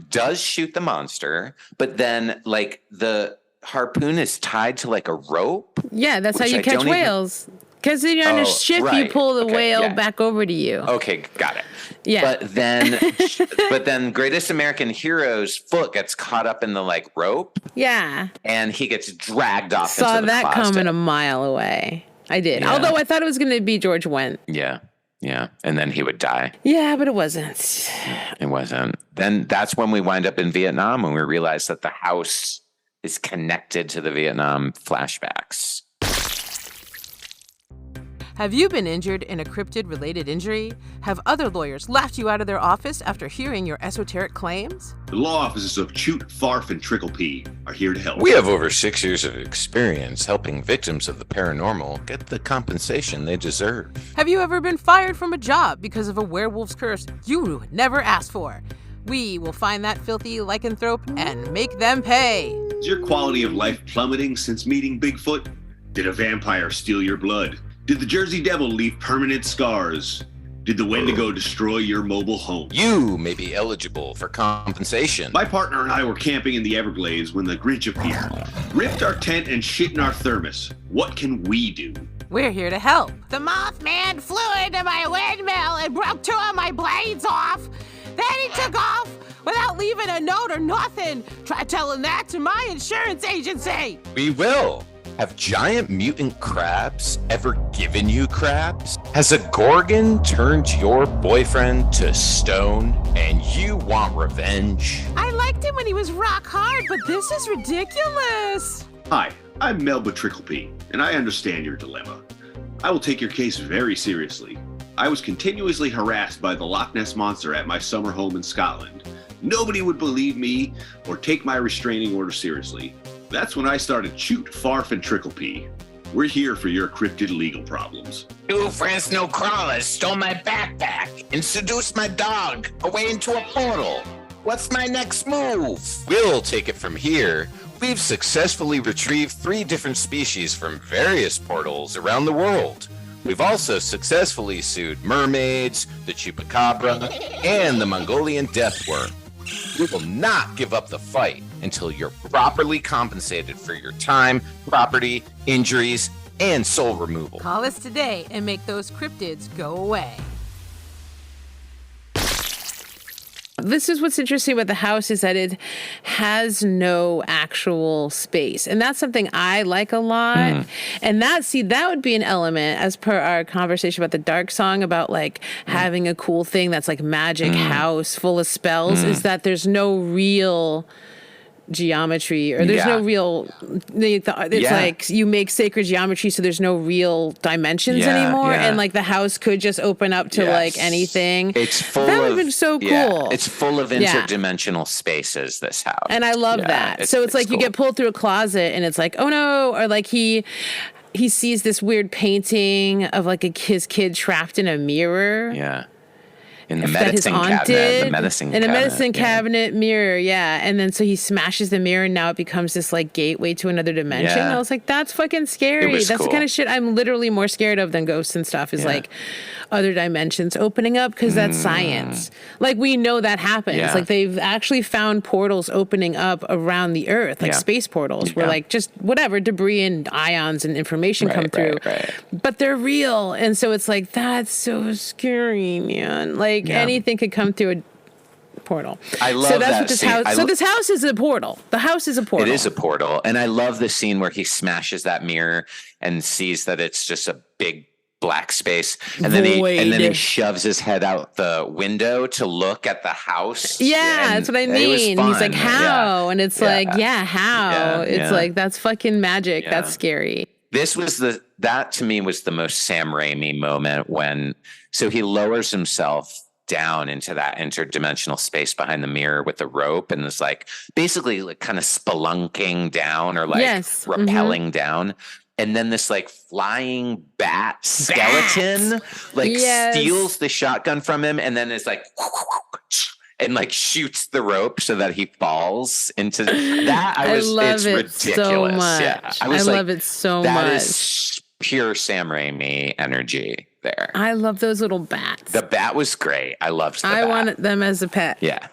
does shoot the monster, but then like the harpoon is tied to like a rope. Yeah, that's how you catch whales. Because you're on a ship, you pull the whale back over to you. Okay, got it. Yeah. But then Greatest American Hero's foot gets caught up in the like rope. Yeah. And he gets dragged off Saw into the that closet. coming a mile away. I did. Yeah. Although I thought it was going to be George Wendt. Yeah. Yeah. And then he would die. Yeah, but it wasn't. It wasn't. Then that's when we wind up in Vietnam and we realize that the house is connected to the Vietnam flashbacks. Have you been injured in a cryptid-related injury? Have other lawyers laughed you out of their office after hearing your esoteric claims? The law offices of Choot, Farf, and Trickle P are here to help. We have over 6 years of experience helping victims of the paranormal get the compensation they deserve. Have you ever been fired from a job because of a werewolf's curse you never asked for? We will find that filthy lycanthrope and make them pay. Is your quality of life plummeting since meeting Bigfoot? Did a vampire steal your blood? Did the Jersey Devil leave permanent scars? Did the Wendigo destroy your mobile home? You may be eligible for compensation. My partner and I were camping in the Everglades when the Grinch appeared, ripped our tent and shit in our thermos. What can we do? We're here to help. The Mothman flew into my windmill and broke 2 of my blades off. Then he took off without leaving a note or nothing. Try telling that to my insurance agency. We will. Have giant mutant crabs ever given you crabs? Has a Gorgon turned your boyfriend to stone and you want revenge? I liked him when he was rock hard, but this is ridiculous. Hi, I'm Melba Tricklepee, and I understand your dilemma. I will take your case very seriously. I was continuously harassed by the Loch Ness Monster at my summer home in Scotland. Nobody would believe me or take my restraining order seriously. That's when I started Choot, Farf, and Tricklepee. We're here for your cryptid legal problems. 2 Fresno crawlers stole my backpack and seduced my dog away into a portal. What's my next move? We'll take it from here. We've successfully retrieved 3 different species from various portals around the world. We've also successfully sued mermaids, the chupacabra, and the Mongolian deathworm. We will not give up the fight until you're properly compensated for your time, property, injuries, and soul removal. Call us today and make those cryptids go away. This is what's interesting about the house is that it has no actual space. And that's something I like a lot. And that would be an element as per our conversation about the dark song about like having a cool thing that's like magic house full of spells is that there's no real geometry or there's no real it's like you make sacred geometry so there's no real dimensions anymore and like the house could just open up to like anything. It's full that would have been so cool. It's full of interdimensional spaces, this house, and I love that. So it's like cool. You get pulled through a closet and it's like, oh no, or like he sees this weird painting of like his kid trapped in a mirror in the medicine cabinet mirror, and then so he smashes the mirror and now it becomes this like gateway to another dimension. I was like, that's fucking scary. That's cool. The kind of shit I'm literally more scared of than ghosts and stuff is like other dimensions opening up because that's science. Like we know that happens. Like they've actually found portals opening up around the earth, like space portals where like just whatever debris and ions and information come through, but they're real. And so it's like, that's so scary, man. Like anything could come through a portal. I love that what this scene. house. So this house is a portal. The house is a portal. It is a portal, and I love the scene where he smashes that mirror and sees that it's just a big black space, and then he shoves his head out the window to look at the house. That's what I mean. He's like, how? And it's like, how? It's like, that's fucking magic. That's scary. This was that to me was the most Sam Raimi moment so he lowers himself down into that interdimensional space behind the mirror with the rope and is like basically like kind of spelunking down or like rappelling down. And then this like flying bat skeleton steals the shotgun from him and then is like and like shoots the rope so that he falls into that. It's ridiculous. So much. I love it so much. That is pure Sam Raimi energy there. I love those little bats. The bat was great. I loved the bat. I wanted them as a pet. Yeah.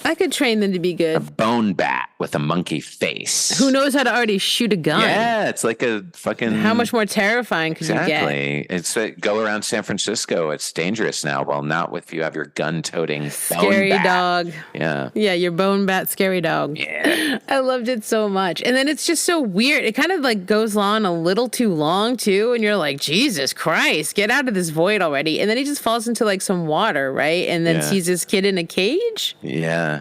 I could train them to be good. A bone bat with a monkey face. Who knows how to already shoot a gun? Yeah, it's like a fucking... How much more terrifying could you get? Exactly. It's like, go around San Francisco. It's dangerous now. Well, not if you have your gun-toting scary bone bat. Dog. Yeah. Yeah, your bone bat scary dog. Yeah. I loved it so much. And then it's just so weird. It kind of like goes on a little too long too. And you're like, Jesus Christ, get out of this void already. And then he just falls into like some water, right? And then sees his kid in a cage. Yeah.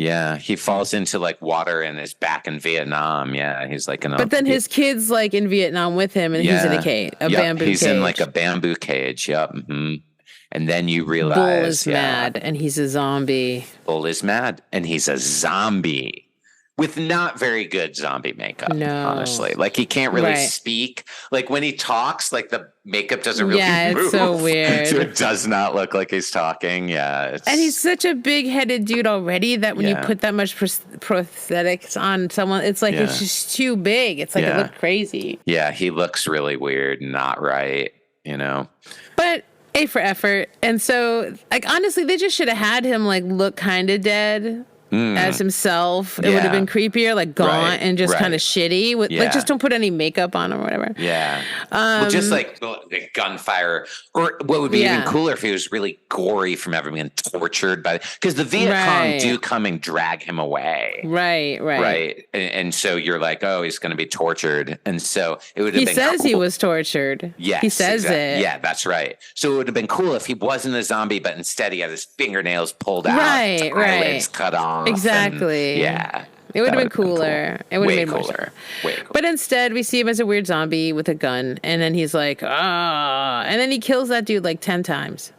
Yeah, he falls into like water and is back in Vietnam. Yeah, he's like in a. But then his kid's like in Vietnam with him, and he's in a cage, bamboo he's cage. in like a bamboo cage. Yep. Mm-hmm. And then you realize Bull is mad, and he's a zombie. Bull is mad, and he's a zombie with not very good zombie makeup. No, honestly, like he can't really speak. Like when he talks, like the makeup doesn't really move. It's so weird. So it does not look like he's talking. Yeah, and he's such a big-headed dude already that when you put that much prosthetics on someone, it's like it's just too big. It's like it looked crazy. Yeah, he looks really weird, not right. You know, but. A for effort. And so, like, honestly, they just should have had him, like, look kind of dead as himself. It would have been creepier, like, gaunt and just kind of shitty. Like, just don't put any makeup on him or whatever. Yeah. Well, just like the gunfire. Or what would be even cooler if he was really gory from having been tortured by... Because the Viet Cong do come and drag him away. Right. And so you're like, oh, he's going to be tortured. And so it would have been says cool. He was tortured. Yes. He says it. Yeah, that's right. So it would have been cool if he wasn't a zombie, but instead he had his fingernails pulled out. Eyelids cut off. Exactly. And, it would have been cooler. Cool. It would have been made more cooler. Way cooler. But instead, we see him as a weird zombie with a gun, and then he's like, and then he kills that dude like 10 times.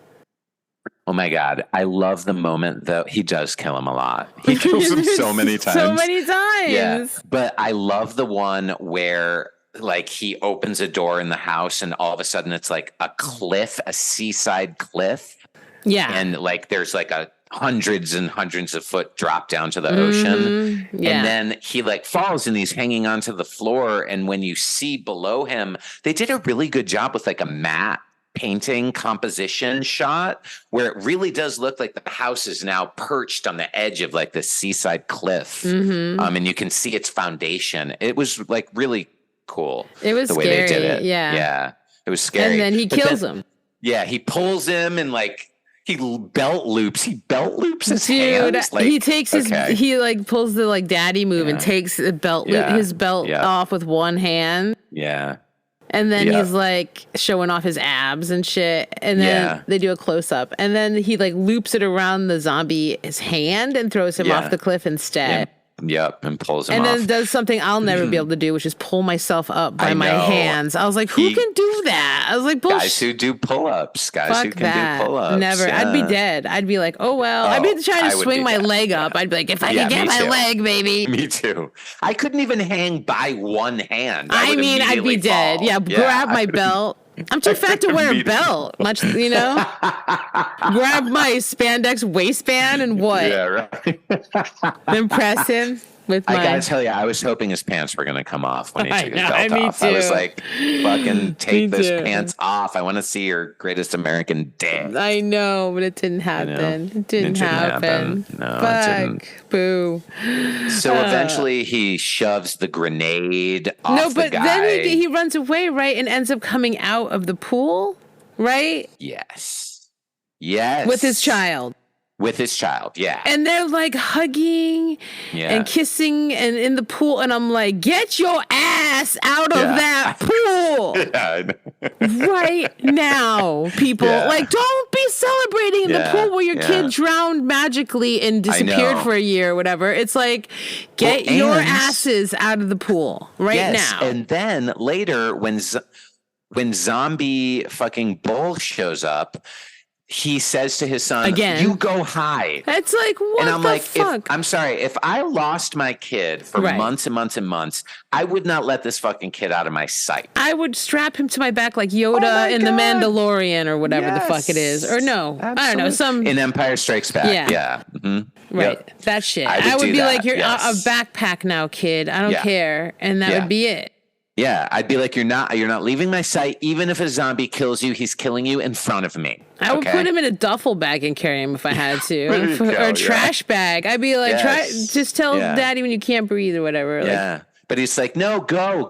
Oh my God. I love the moment though. He does kill him a lot. He kills him so many times. So many times. Yeah. But I love the one where like he opens a door in the house and all of a sudden it's like a cliff, a seaside cliff. Yeah. And like there's like a hundreds and hundreds of foot drop down to the ocean. Yeah. And then he like falls and he's hanging onto the floor. And when you see below him, they did a really good job with like a matte painting composition shot where it really does look like the house is now perched on the edge of like the seaside cliff. And you can see its foundation. It was like really cool. It was the way scary. they did it. Yeah. It was scary. And then he kills him. Yeah. He pulls him and like, he belt loops his Dude, hands. Like, he takes he like pulls the like daddy move and takes the belt his belt off with one hand. Yeah. And then he's like showing off his abs and shit. And then they do a close up. And then he like loops it around the zombie his hand and throws him off the cliff instead. Yep, and pulls him off. And then does something I'll never be able to do, which is pull myself up by my hands. I was like, who can do that? I was like, bullshit. Guys who do pull-ups. Guys who can do pull-ups. Never. Yeah. I'd be dead. I'd be like, oh, well. I'd be trying to swing my leg up. I'd be like, if I can get my leg, baby. Me too. I couldn't even hang by one hand. I mean, I'd be dead. Yeah, grab my belt. I'm too fat to wear a belt. Much, you know? Grab my spandex waistband and what? Yeah, right. Impress him. With I gotta tell you, I was hoping his pants were gonna come off when he took his belt off. Too. I was like, fucking take those pants off. I want to see your greatest American dick. I know, but it didn't happen. It didn't happen. No, fuck. It didn't. Boo. So eventually he shoves the grenade off the guy. Then he runs away, right? And ends up coming out of the pool, right? Yes. With his child. With his child, yeah. And they're like hugging and kissing and in the pool. And I'm like, get your ass out of that pool right now, people. Like, don't be celebrating in the pool where your kid drowned magically and disappeared for a year or whatever. It's like, get your asses out of the pool now. And then later when zombie fucking Bull shows up, he says to his son, again, you go hide. It's like, what and I'm the like, fuck? I'm sorry, if I lost my kid for months and months and months, I would not let this fucking kid out of my sight. I would strap him to my back like Yoda in The Mandalorian or whatever the fuck it is. Or no, absolutely. I don't know. In Empire Strikes Back. Yeah. Mm-hmm. Right. Yep. That shit. I would be that. Like, you're a backpack now, kid. I don't care. And that would be it. Yeah, I'd be like, you're not leaving my sight. Even if a zombie kills you, he's killing you in front of me. I would put him in a duffel bag and carry him if I had to, or a trash bag. I'd be like, just tell daddy when you can't breathe or whatever. Yeah. Like, but he's like, no, go,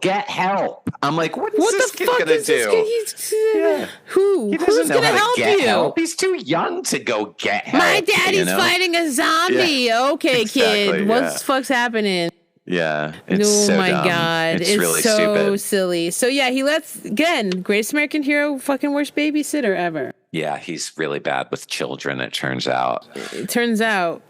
get help. I'm like, what is this kid gonna do? Who's gonna help you? Help. He's too young to go get help. My daddy's fighting a zombie. Yeah. Okay, kid, what the fuck's happening? Yeah. It's so dumb. God. It's really so stupid. Silly. So yeah, he lets, again, greatest American hero, fucking worst babysitter ever. Yeah, he's really bad with children, it turns out. It turns out.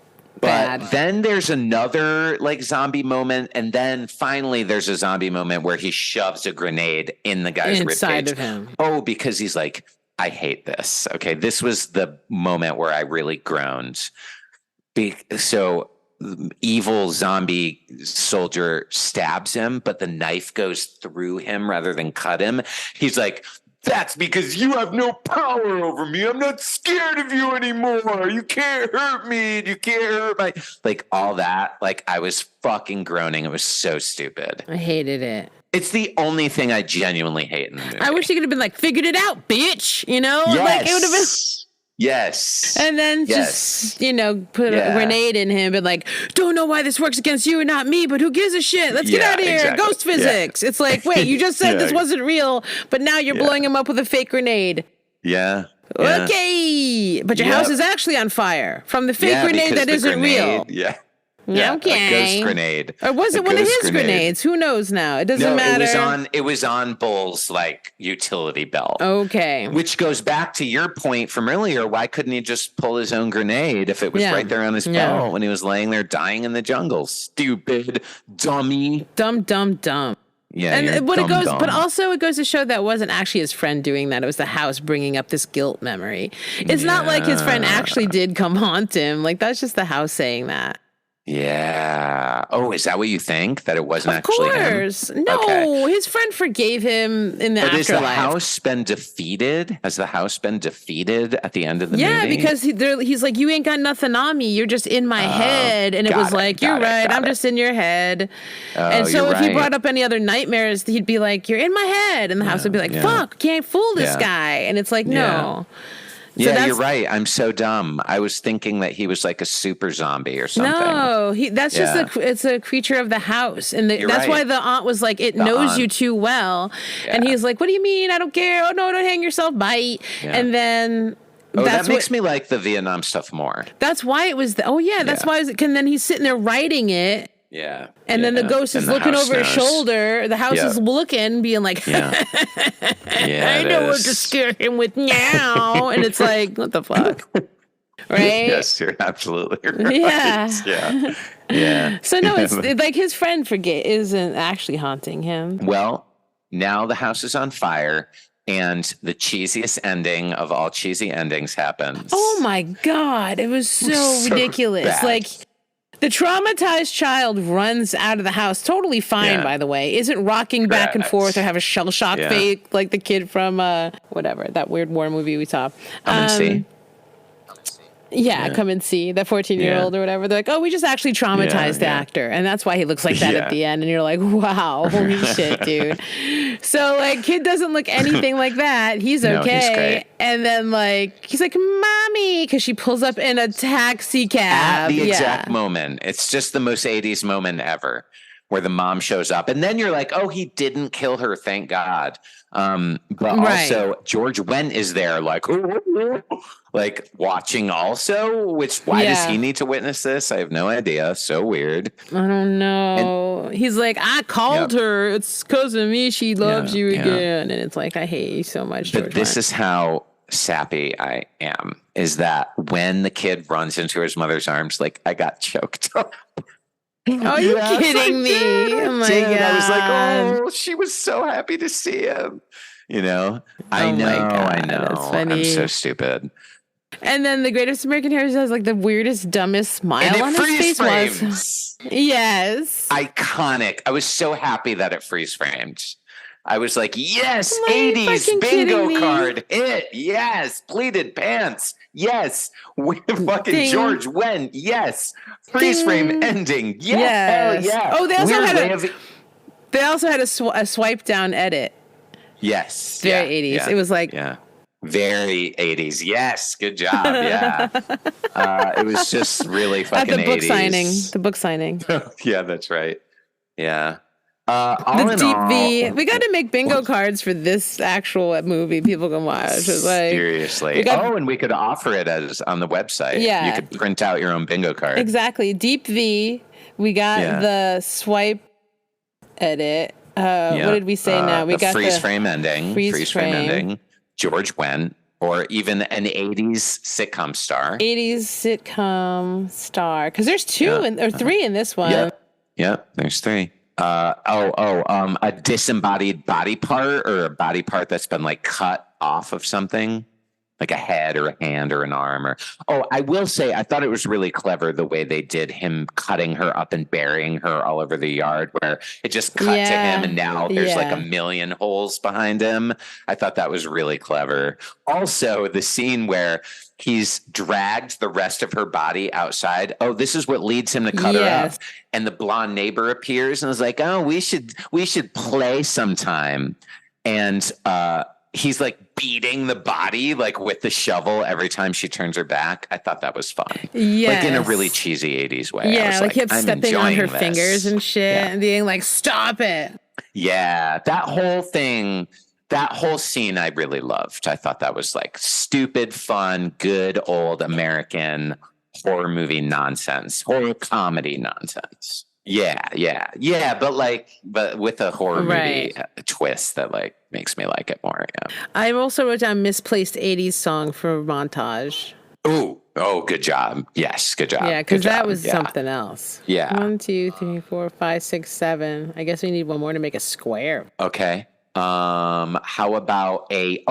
bad. Then there's another like zombie moment, and then finally there's a zombie moment where he shoves a grenade in the guy's Inside ribcage. of him. Oh, because he's like, I hate this. Okay, this was the moment where I really groaned. So evil zombie soldier stabs him, but the knife goes through him rather than cut him. He's like, that's because you have no power over me. I'm not scared of you anymore. You can't hurt me. You can't hurt my... Like, all that. Like, I was fucking groaning. It was so stupid. I hated it. It's the only thing I genuinely hate in the movie. I wish he could have been like, figured it out, bitch. You know? Yes. Like, it would have been... Yes. And then just, put a grenade in him and like, don't know why this works against you and not me, but who gives a shit? Let's get out of here. Exactly. Ghost physics. It's like, wait, you just said this wasn't real, but now you're blowing him up with a fake grenade. Yeah. Okay. But your house is actually on fire from the fake grenade that isn't real. Yeah. Okay. A ghost grenade. Or was it one of his grenades? Who knows now? It doesn't matter. It was on Bull's like utility belt. Okay. Which goes back to your point from earlier. Why couldn't he just pull his own grenade if it was right there on his belt when he was laying there dying in the jungle? Stupid dummy. Dumb. Yeah, and but also it goes to show that wasn't actually his friend doing that. It was the house bringing up this guilt memory. It's not like his friend actually did come haunt him. Like, that's just the house saying that. Yeah. Oh, is that what you think? That it wasn't actually him? Of course. No, his friend forgave him in the afterlife. Has the house been defeated? Has the house been defeated at the end of the movie? Yeah, because he's like, you ain't got nothing on me. You're just in my head. And it was like, you're right. I'm just in your head. And so if he brought up any other nightmares, he'd be like, you're in my head. And the house would be like, fuck, can't fool this guy. And it's like, no. So you're right. I'm so dumb. I was thinking that he was like a super zombie or something. No, that's just it's a creature of the house, and that's why the aunt was like, "It knows you too well," and he's like, "What do you mean? I don't care. Oh no, don't hang yourself, bite." And then. That makes me like the Vietnam stuff more. That's why it was. That's why. And then he's sitting there writing it. Yeah. And then the ghost is looking over his shoulder. The house is looking, being like, I know what to scare him with now. And it's like, what the fuck? Right? Yes, you're absolutely right. Yeah. So no, it's like his friend isn't actually haunting him. Well, now the house is on fire. And the cheesiest ending of all cheesy endings happens. Oh my God. It was so ridiculous. Bad. Like, the traumatized child runs out of the house, totally fine, by the way. Isn't rocking back and forth or have a shell shock face like the kid from whatever, that weird war movie we saw. Come and see. Yeah, come and see that 14-year-old or whatever. They're like, oh, we just actually traumatized the actor, and that's why he looks like that at the end. And you're like, wow, holy shit, dude. So like, kid doesn't look anything like that. He's okay. He's great. And then like, he's like, mommy, because she pulls up in a taxi cab at the exact moment. It's just the most 80s moment ever, where the mom shows up, and then you're like, oh, he didn't kill her, thank God. But also George Wendt is there, like watching also, why does he need to witness this? I have no idea. So weird. I don't know. And he's like, I called her. It's because of me. She loves you again. And it's like, I hate you so much, George But this is how sappy I am, is that when the kid runs into his mother's arms, like, I got choked up. Are you kidding me? Oh my God. I was like, oh, she was so happy to see him. I know. That's funny. I'm so stupid. And then the Greatest American Hero has like the weirdest, dumbest smile on his face. Was yes, iconic. I was so happy that it freeze framed. I was like, yes, 80s bingo card hit. Yes, pleated pants. Yes, fucking George Wendt. Yes, freeze frame ending. Yes, hell yeah. Oh, they also had a swipe down edit. Yes, very 80s. Yeah, it was like very 80s. Yes, good job. Yeah, it was just really fucking at the book 80s. The book signing. Yeah, that's right. Yeah. The Deep V. We got to make bingo cards for this actual movie people can watch. It's like, seriously. And we could offer it as on the website. Yeah. You could print out your own bingo card. Exactly. Deep V. We got the swipe edit. What did we say now? We got freeze frame ending. Freeze frame ending. George Wendt. Or even an 80s sitcom star. 80s sitcom star. Because there's three in this one. Yep, there's 3. A disembodied body part, or a body part that's been like cut off of something, like a head or a hand or an arm. I will say, I thought it was really clever the way they did him cutting her up and burying her all over the yard, where it just cut to him and now there's like a million holes behind him. I thought that was really clever. Also, the scene where he's dragged the rest of her body outside. Oh, this is what leads him to cut her up. And the blonde neighbor appears and is like, oh, we should play sometime. And he's like beating the body like with the shovel every time she turns her back. I thought that was fun. Like in a really cheesy 80s way. Yeah, like he kept stepping on her fingers and shit and being like, stop it. Yeah, that whole thing. That whole scene I really loved. I thought that was like stupid, fun, good old American horror movie nonsense, horror comedy nonsense. Yeah. But with a horror movie twist that like makes me like it more. Yeah. I also wrote down misplaced 80s song for montage. Oh, good job. Yes, good job. Yeah, because that was something else. Yeah. 1, 2, 3, 4, 5, 6, 7. I guess we need one more to make a square. Okay. How about a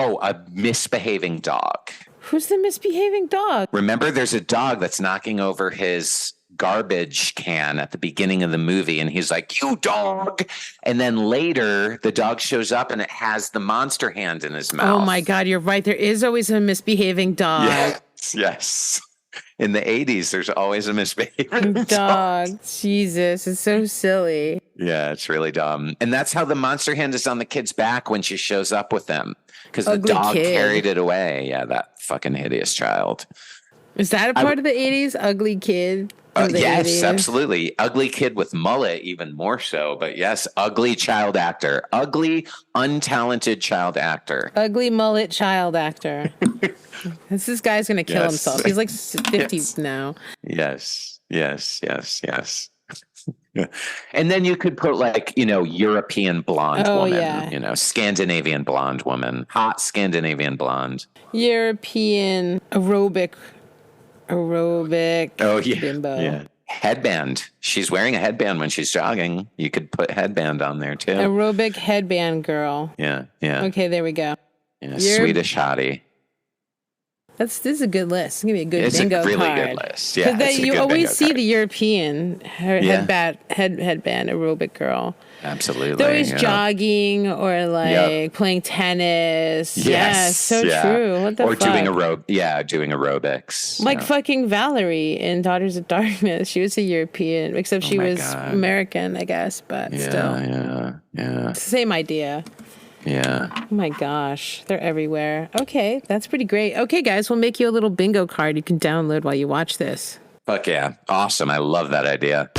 misbehaving dog? Who's the misbehaving dog? Remember, there's a dog that's knocking over his garbage can at the beginning of the movie, and he's like, you dog. And then later, the dog shows up and it has the monster hand in his mouth. Oh my God, you're right. There is always a misbehaving dog. Yes. In the 80s, there's always a misbehaving dog. Jesus, it's so silly. Yeah, it's really dumb. And that's how the monster hand is on the kid's back when she shows up with them. Because the dog carried it away. Yeah, that fucking hideous child. Is that a part of the 80s? Ugly kid? Yes, 80s? Absolutely. Ugly kid with mullet, even more so. But yes, ugly child actor. Ugly, untalented child actor. Ugly mullet child actor. This guy's going to kill himself. He's like 50 now. Yes. And then you could put like, European blonde woman, Scandinavian blonde woman, hot Scandinavian blonde. European aerobic. Oh, yeah. Bimbo. Yeah. Headband. She's wearing a headband when she's jogging. You could put headband on there too. Aerobic headband girl. Yeah. Okay, there we go. Yeah, Swedish hottie. This is a good list. It's gonna be a good bingo card. It's a really good list. Yeah, you always see the European headband aerobic girl. Absolutely. They're always jogging or like playing tennis. Yes, so true. What the fuck? Doing aerobics. Like fucking Valerie in Daughters of Darkness. She was a European, except she was American, I guess, but still. Yeah. It's the same idea. Yeah. Oh my gosh, they're everywhere. Okay, that's pretty great. Okay, guys, we'll make you a little bingo card you can download while you watch this. Fuck yeah. Awesome. I love that idea.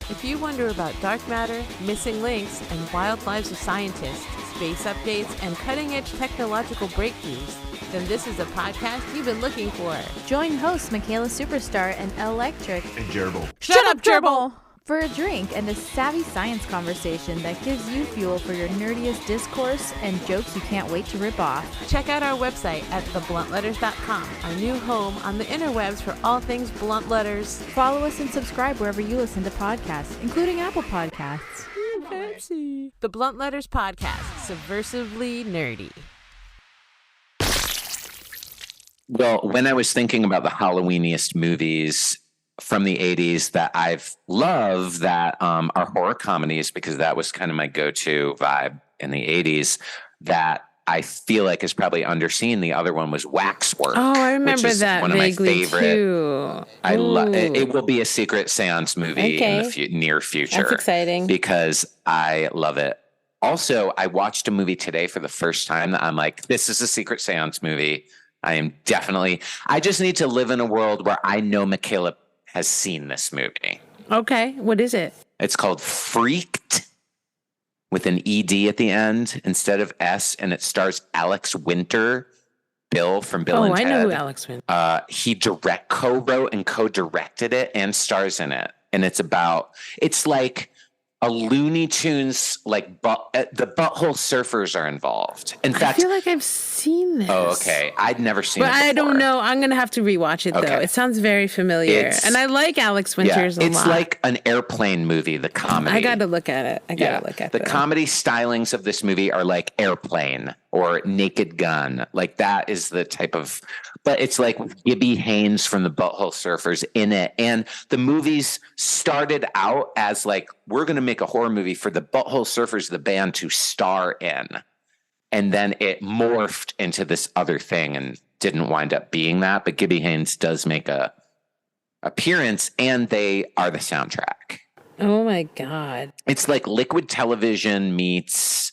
If you wonder about dark matter, missing links, and wild lives of scientists, space updates, and cutting-edge technological breakthroughs, then this is a podcast you've been looking for. Join hosts Micaela Superstar and Electric And Gerbil. Shut up, Gerbil! For a drink and a savvy science conversation that gives you fuel for your nerdiest discourse and jokes you can't wait to rip off. Check out our website at thebluntletters.com, our new home on the interwebs for all things blunt letters. Follow us and subscribe wherever you listen to podcasts, including Apple Podcasts. Fancy. The Blunt Letters Podcast, subversively nerdy. Well, when I was thinking about the Halloweeniest movies from the 80s that I've loved that are horror comedies, because that was kind of my go-to vibe in the 80s, that I feel like is probably underseen. The other one was Waxwork. Oh, I remember that one vaguely of my favorite. Too. I love it. It will be a secret seance movie in the near future. That's exciting because I love it. Also, I watched a movie today for the first time that I'm like, this is a secret seance movie. I just need to live in a world where I know Micaela has seen this movie. Okay. What is it? It's called Freaked with an ED at the end instead of S, and it stars Alex Winter, Bill from Bill and Ted. I know who Alex Winter. He co-wrote and co-directed it and stars in it. And it's like a Looney Tunes, like the Butthole Surfers are involved. In fact, I feel like I've seen this. Oh, okay. I'd never seen it But before. I don't know. I'm going to have to rewatch it, though. Okay. It sounds very familiar. And I like Alex Winters a lot. It's like an Airplane movie, the comedy. I got to look at it. The comedy stylings of this movie are like Airplane or Naked Gun. Like that is the type of, but it's like with Gibby Haynes from the Butthole Surfers in it. And the movies started out as like, we're going to make a horror movie for the Butthole Surfers, the band, to star in. And then it morphed into this other thing and didn't wind up being that. But Gibby Haynes does make a appearance, and they are the soundtrack. Oh my God. It's like Liquid Television meets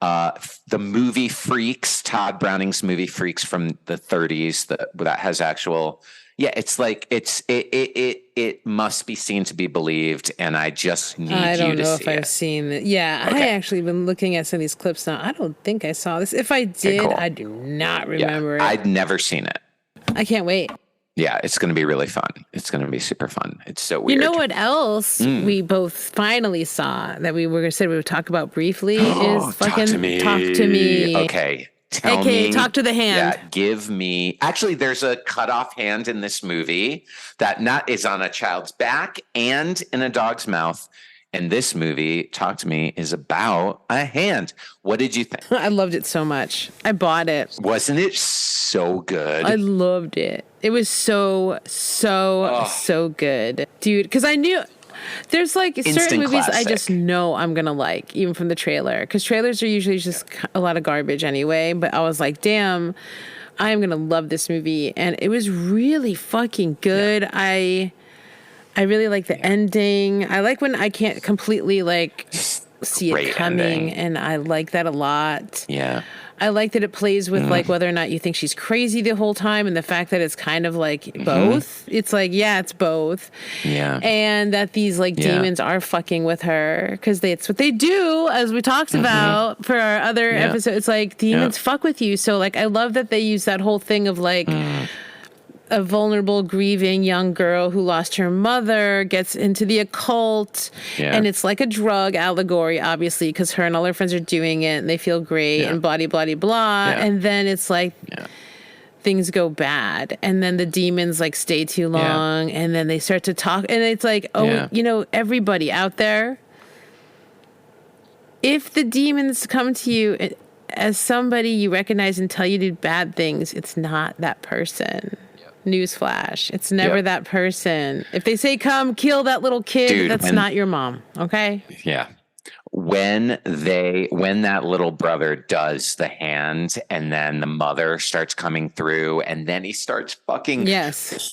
the movie Freaks, Todd Browning's movie Freaks from the 30s that has actual. Yeah, it's like it must be seen to be believed, and I just need you to see it. I don't know if I've seen it. Yeah, okay. I actually been looking at some of these clips now. I don't think I saw this. If I did, cool. I do not remember it. I'd never seen it. I can't wait. Yeah, it's going to be really fun. It's going to be super fun. It's so weird. You know what else we both finally saw that we were said we would talk about briefly is fucking Talk to Me. Okay. Tell me, Talk to the Hand. Yeah, give me. Actually, there's a cut off hand in this movie that is on a child's back and in a dog's mouth. And this movie, Talk to Me, is about a hand. What did you think? I loved it so much. I bought it. Wasn't it so good? I loved it. It was so good, dude. Because I knew. There's like certain movies classic. I just know I'm going to like, even from the trailer. Because trailers are usually just a lot of garbage anyway. But I was like, damn, I am going to love this movie. And it was really fucking good. Yeah. I really like the ending. I like when I can't completely like see it coming. Ending. And I like that a lot. Yeah. I like that it plays with like whether or not you think she's crazy the whole time, and the fact that it's kind of like both. It's like, yeah, it's both. Yeah. And that these like demons are fucking with her because it's what they do, as we talked about for our other episode. It's like demons fuck with you. So like I love that they use that whole thing of like a vulnerable, grieving young girl who lost her mother gets into the occult, and it's like a drug allegory, obviously, because her and all her friends are doing it, and they feel great, and blah, blah, blah, blah. And then it's like things go bad, and then the demons like stay too long, and then they start to talk, and it's like, you know, everybody out there, if the demons come to you as somebody you recognize and tell you did bad things, it's not that person. Newsflash. It's never that person. If they say, come kill that little kid, that's not your mom. Okay? Yeah. When that little brother does the hand and then the mother starts coming through and then he starts fucking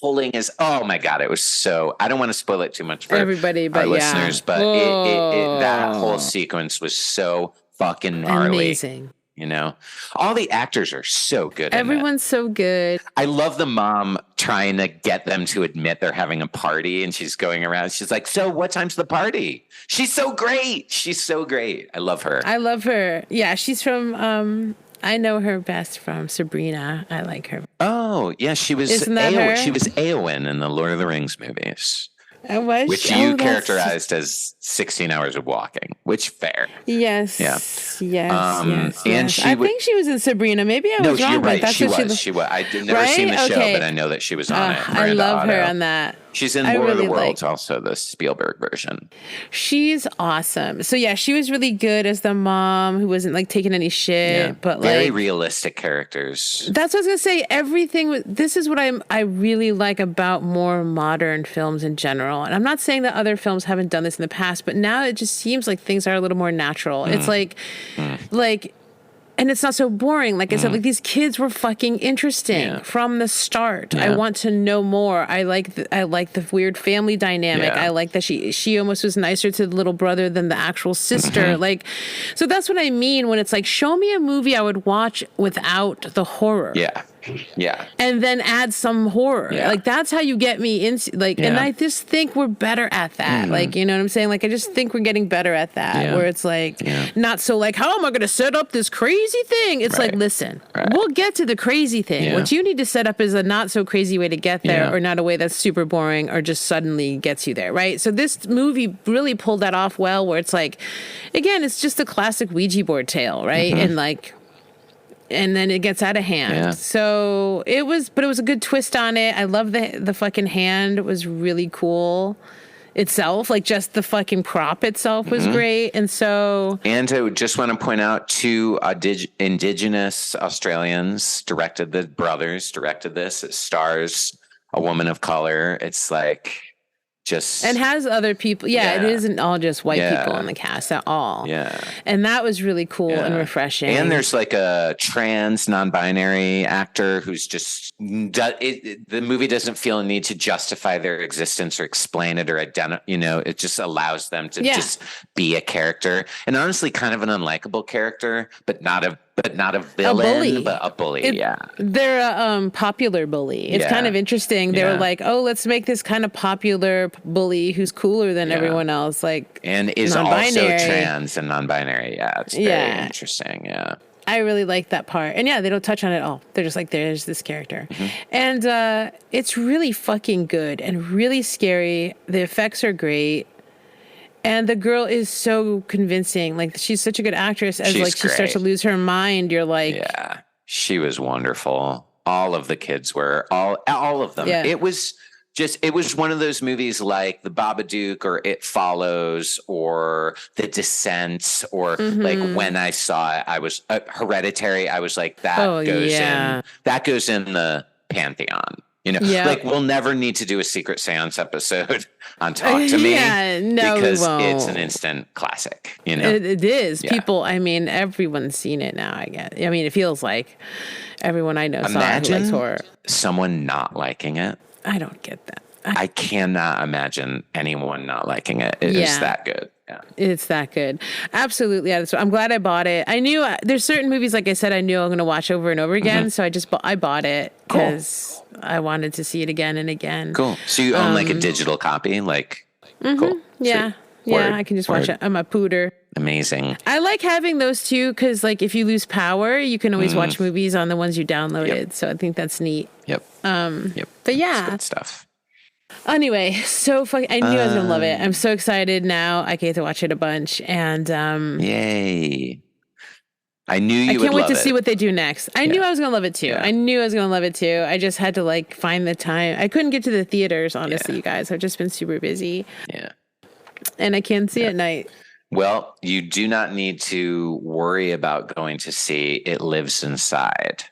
pulling his, oh my God, it was so, I don't want to spoil it too much for everybody, but our listeners, but it that whole sequence was so fucking gnarly. Amazing. You know, all the actors are so good. Everyone's so good. I love the mom trying to get them to admit they're having a party, and she's going around. She's like, "So, what time's the party?" She's so great. She's so great. I love her. I love her. Yeah, she's from. I know her best from Sabrina. I like her. Oh, yeah, she was. Isn't that her? She was Éowyn in the Lord of the Rings movies. Which you characterized as 16 hours of walking, which fair. Yes. Yeah. Yes. And I think she was in Sabrina. Maybe I was wrong. You're right. But that's She was. I did never seen the show, but I know that she was on it. I love her on that. She's in War of the Worlds, also the Spielberg version. She's awesome. So yeah, she was really good as the mom who wasn't like taking any shit, but like very realistic characters. That's what I was gonna say. Everything. This is what I really like about more modern films in general. And I'm not saying that other films haven't done this in the past, but now it just seems like things are a little more natural. It's like. And it's not so boring. Like I said, like these kids were fucking interesting from the start. I want to know more. I like the weird family dynamic. I like that she almost was nicer to the little brother than the actual sister. Like, so that's what I mean when it's like, show me a movie I would watch without the horror. Yeah. Yeah. And then add some horror. Yeah. Like, that's how you get me into, like, and I just think we're better at that. Like, you know what I'm saying? Like, I just think we're getting better at that, where it's like, not so like, how am I going to set up this crazy thing? It's like, listen, we'll get to the crazy thing. What you need to set up is a not so crazy way to get there, or not a way that's super boring or just suddenly gets you there, right? So this movie really pulled that off well, where it's like, again, it's just a classic Ouija board tale, right? And like, and then it gets out of hand. Yeah. So it was a good twist on it. I love the fucking hand. It was really cool itself. Like, just the fucking prop itself was great. And so... And I just want to point out, two Indigenous Australians directed this. It stars a woman of color. It's like... and has other people. It isn't all just white people in the cast at all. Yeah. And that was really cool and refreshing. And there's like a trans non-binary actor who's just, the movie doesn't feel a need to justify their existence or explain it or it just allows them to just be a character. And honestly, kind of an unlikable character, but not a villain, but a bully. They're a popular bully. It's kind of interesting. They were like, oh, let's make this kind of popular bully who's cooler than everyone else, like, and is also trans and non-binary. It's very interesting. I really like that part. And they don't touch on it at all. They're just like, there's this character. And it's really fucking good and really scary. The effects are great. And the girl is so convincing. Like, she's such a good actress. As she starts to lose her mind, you're like... Yeah, she was wonderful. All of the kids were. All of them. It was one of those movies like The Babadook or It Follows or The Descent or like when I saw it, I was Hereditary. I was like, that goes in the pantheon. Like, we'll never need to do a Secret Seance episode on Talk to Me. Because it's an instant classic. It is. People, I mean, everyone's seen it now, I guess. I mean, it feels like everyone I know saw it who likes horror. Someone not liking it. I don't get that. I cannot imagine anyone not liking it. It is that good. Yeah. It's that good. Absolutely. I'm glad I bought it. I knew there's certain movies, like I said, I knew I'm going to watch over and over again. So I bought it because I wanted to see it again and again. Cool. So you own like a digital copy? Like, cool. Yeah. Sweet. I can just watch it. I'm a pooter. Amazing. I like having those too, because like if you lose power, you can always watch movies on the ones you downloaded. So I think that's neat. But yeah. Good stuff. Anyway, so I knew I was gonna love it. I'm so excited now. I get to watch it a bunch, and yay! I knew you. I can't wait to see what they do next. I knew I was gonna love it too. Yeah. I knew I was gonna love it too. I just had to like find the time. I couldn't get to the theaters, honestly, you guys. I've just been super busy. Yeah, and I can't see at night. Well, you do not need to worry about going to see It Lives Inside.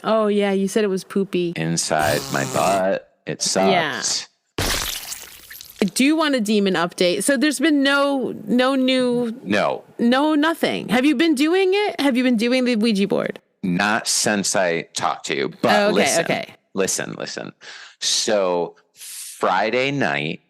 Oh yeah, you said it was poopy. Inside my butt. It sucks. Yeah. I do want a demon update. So there's been no nothing. Have you been doing it? Have you been doing the Ouija board? Not since I talked to you, but listen. So Friday night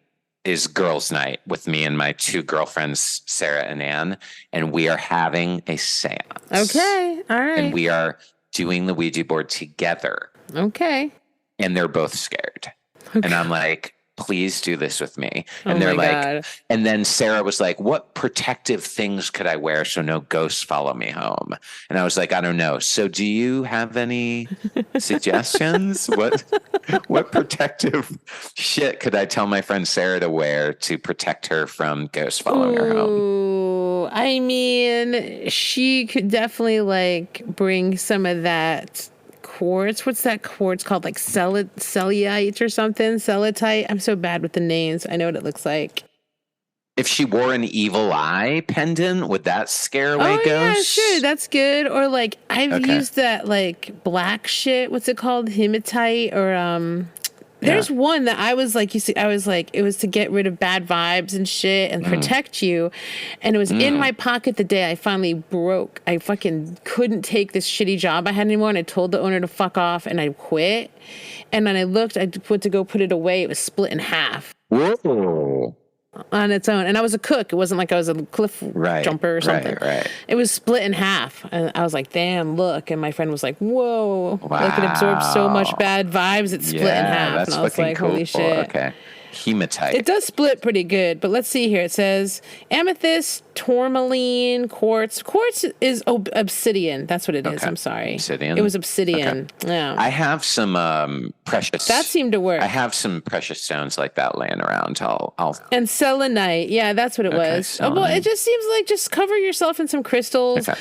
is girls' night with me and my two girlfriends, Sarah and Ann, and we are having a seance. Okay. All right. And we are doing the Ouija board together. Okay. And they're both scared. Okay. And I'm like, please do this with me. And they're like, God. And then Sarah was like, what protective things could I wear so no ghosts follow me home? And I was like, I don't know. So do you have any suggestions? What protective shit could I tell my friend Sarah to wear to protect her from ghosts following her home? I mean, she could definitely like bring some of that quartz. What's that quartz called? Like cellulite or something? Cellulite? I'm so bad with the names. I know what it looks like. If she wore an evil eye pendant, would that scare away ghosts? Yeah, sure. That's good. Or like, I've used that like black shit. What's it called? Hematite or there's one that I was like, it was to get rid of bad vibes and shit and protect you. And it was in my pocket the day I finally broke. I fucking couldn't take this shitty job I had anymore. And I told the owner to fuck off and I quit. And then I went to go put it away. It was split in half. Whoa. on its own. And I was a cook. It wasn't like I was a cliff jumper or something. Right. It was split in half. And I was like, damn, look. And my friend was like, whoa. Wow. Like it absorbs so much bad vibes. It's split in half. That's and I was like, cool. holy shit. Okay. Hematite. It does split pretty good, but let's see here. It says amethyst, tourmaline, quartz. Quartz is obsidian. That's what it is. I'm sorry. Obsidian? It was obsidian. Okay. Yeah. I have some precious. That seemed to work. I have some precious stones like that laying around. I'll And selenite. Yeah, that's what it was. Well, it just seems like just cover yourself in some crystals. Okay.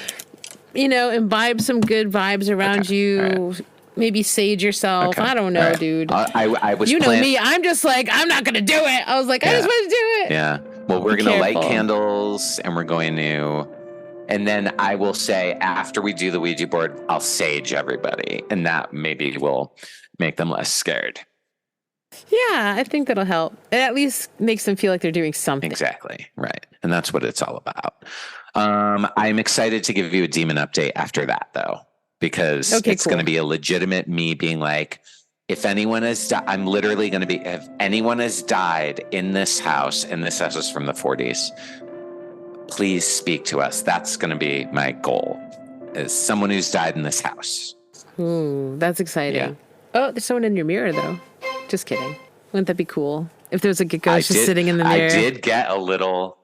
You know, imbibe some good vibes around you. Right. Maybe sage yourself. I don't know, dude. I was. You know me. I'm just like, I'm not gonna do it. I was like, I just want to do it. Yeah. Well, we're gonna light candles, and we're going to, and then I will say after we do the Ouija board, I'll sage everybody, and that maybe will make them less scared. Yeah, I think that'll help. It at least makes them feel like they're doing something. Exactly. Right. And that's what it's all about. I'm excited to give you a demon update after that, though. Because it's going to be a legitimate me being like, if anyone has I'm literally going to be, if anyone has died in this house, and this house is from the 40s, please speak to us. That's going to be my goal, is someone who's died in this house. Ooh, that's exciting. Yeah. Oh, there's someone in your mirror, though. Just kidding. Wouldn't that be cool? If there was a ghost just sitting in the mirror. I did get a little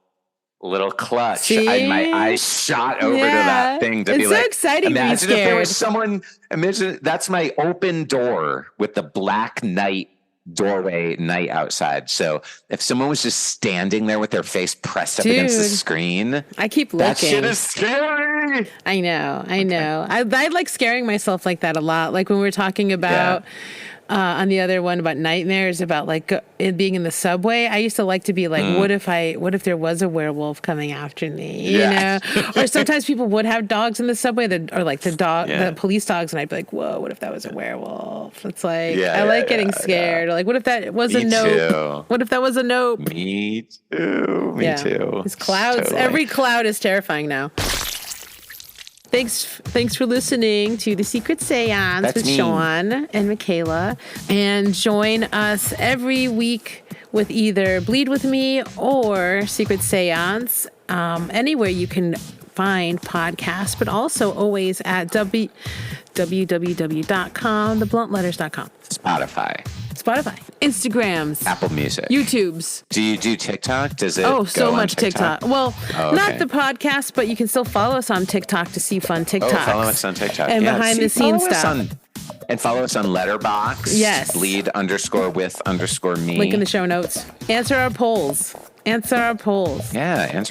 clutch. My eyes shot over to that thing to be like, it's so exciting. Imagine if there was someone, imagine that's my open door with the black night doorway night outside. So if someone was just standing there with their face pressed up against the screen, I keep looking. That shit is scary. I know. I like scaring myself like that a lot. Like when we were talking about on the other one about nightmares about like it being in the subway, I used to like to be like, what if there was a werewolf coming after me? You know? Or sometimes people would have dogs in the subway or like the police dogs, and I'd be like, whoa, what if that was a werewolf? It's like I like getting scared. Or like, what if that was a note? What if that was a note? Me too. Me too. It's clouds. Totally. Every cloud is terrifying now. Thanks for listening to The Secret Seance with Sean and Micaela. And join us every week with either Bleed With Me or Secret Seance, anywhere you can find podcasts, but also always at www.thebluntletters.com. Spotify, Instagrams, Apple Music, YouTubes. Do you do TikTok? Does it? So much TikTok. Well, not the podcast, but you can still follow us on TikTok to see fun TikToks. Oh, follow us on TikTok and behind the scenes stuff. And follow us on Letterboxd. Yes. Bleed_with_me. Link in the show notes. Answer our polls. Yeah, answer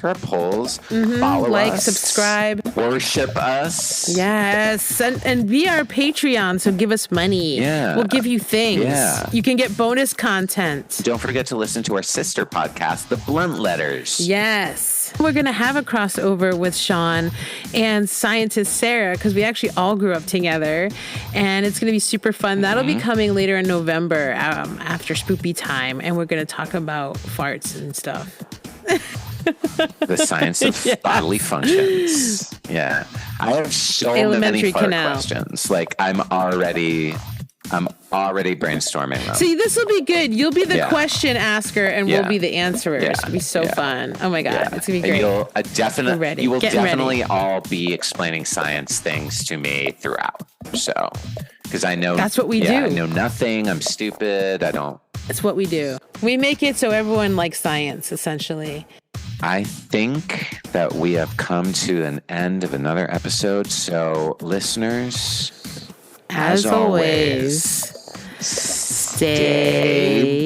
our polls. Follow us. Subscribe. Worship us. Yes. And be our Patreon, so give us money. Yeah. We'll give you things. Yeah. You can get bonus content. Don't forget to listen to our sister podcast, The Blunt Letters. Yes. We're going to have a crossover with Sean and scientist Sarah, because we actually all grew up together, and it's going to be super fun. That'll be coming later in November after Spoopy Time, and we're going to talk about farts and stuff. The science of bodily functions. Yeah. I have so many fart questions. Like I'm already brainstorming them. See, this will be good. You'll be the question asker, and we'll be the answerers. Yeah. It'll be so fun. Oh my God. It's going to be great. And you will definitely all be explaining science things to me throughout. So, because I know that's what we do. I know nothing. I'm stupid. I don't. That's what we do. We make it so everyone likes science, essentially. I think that we have come to an end of another episode. So, listeners, as always, stay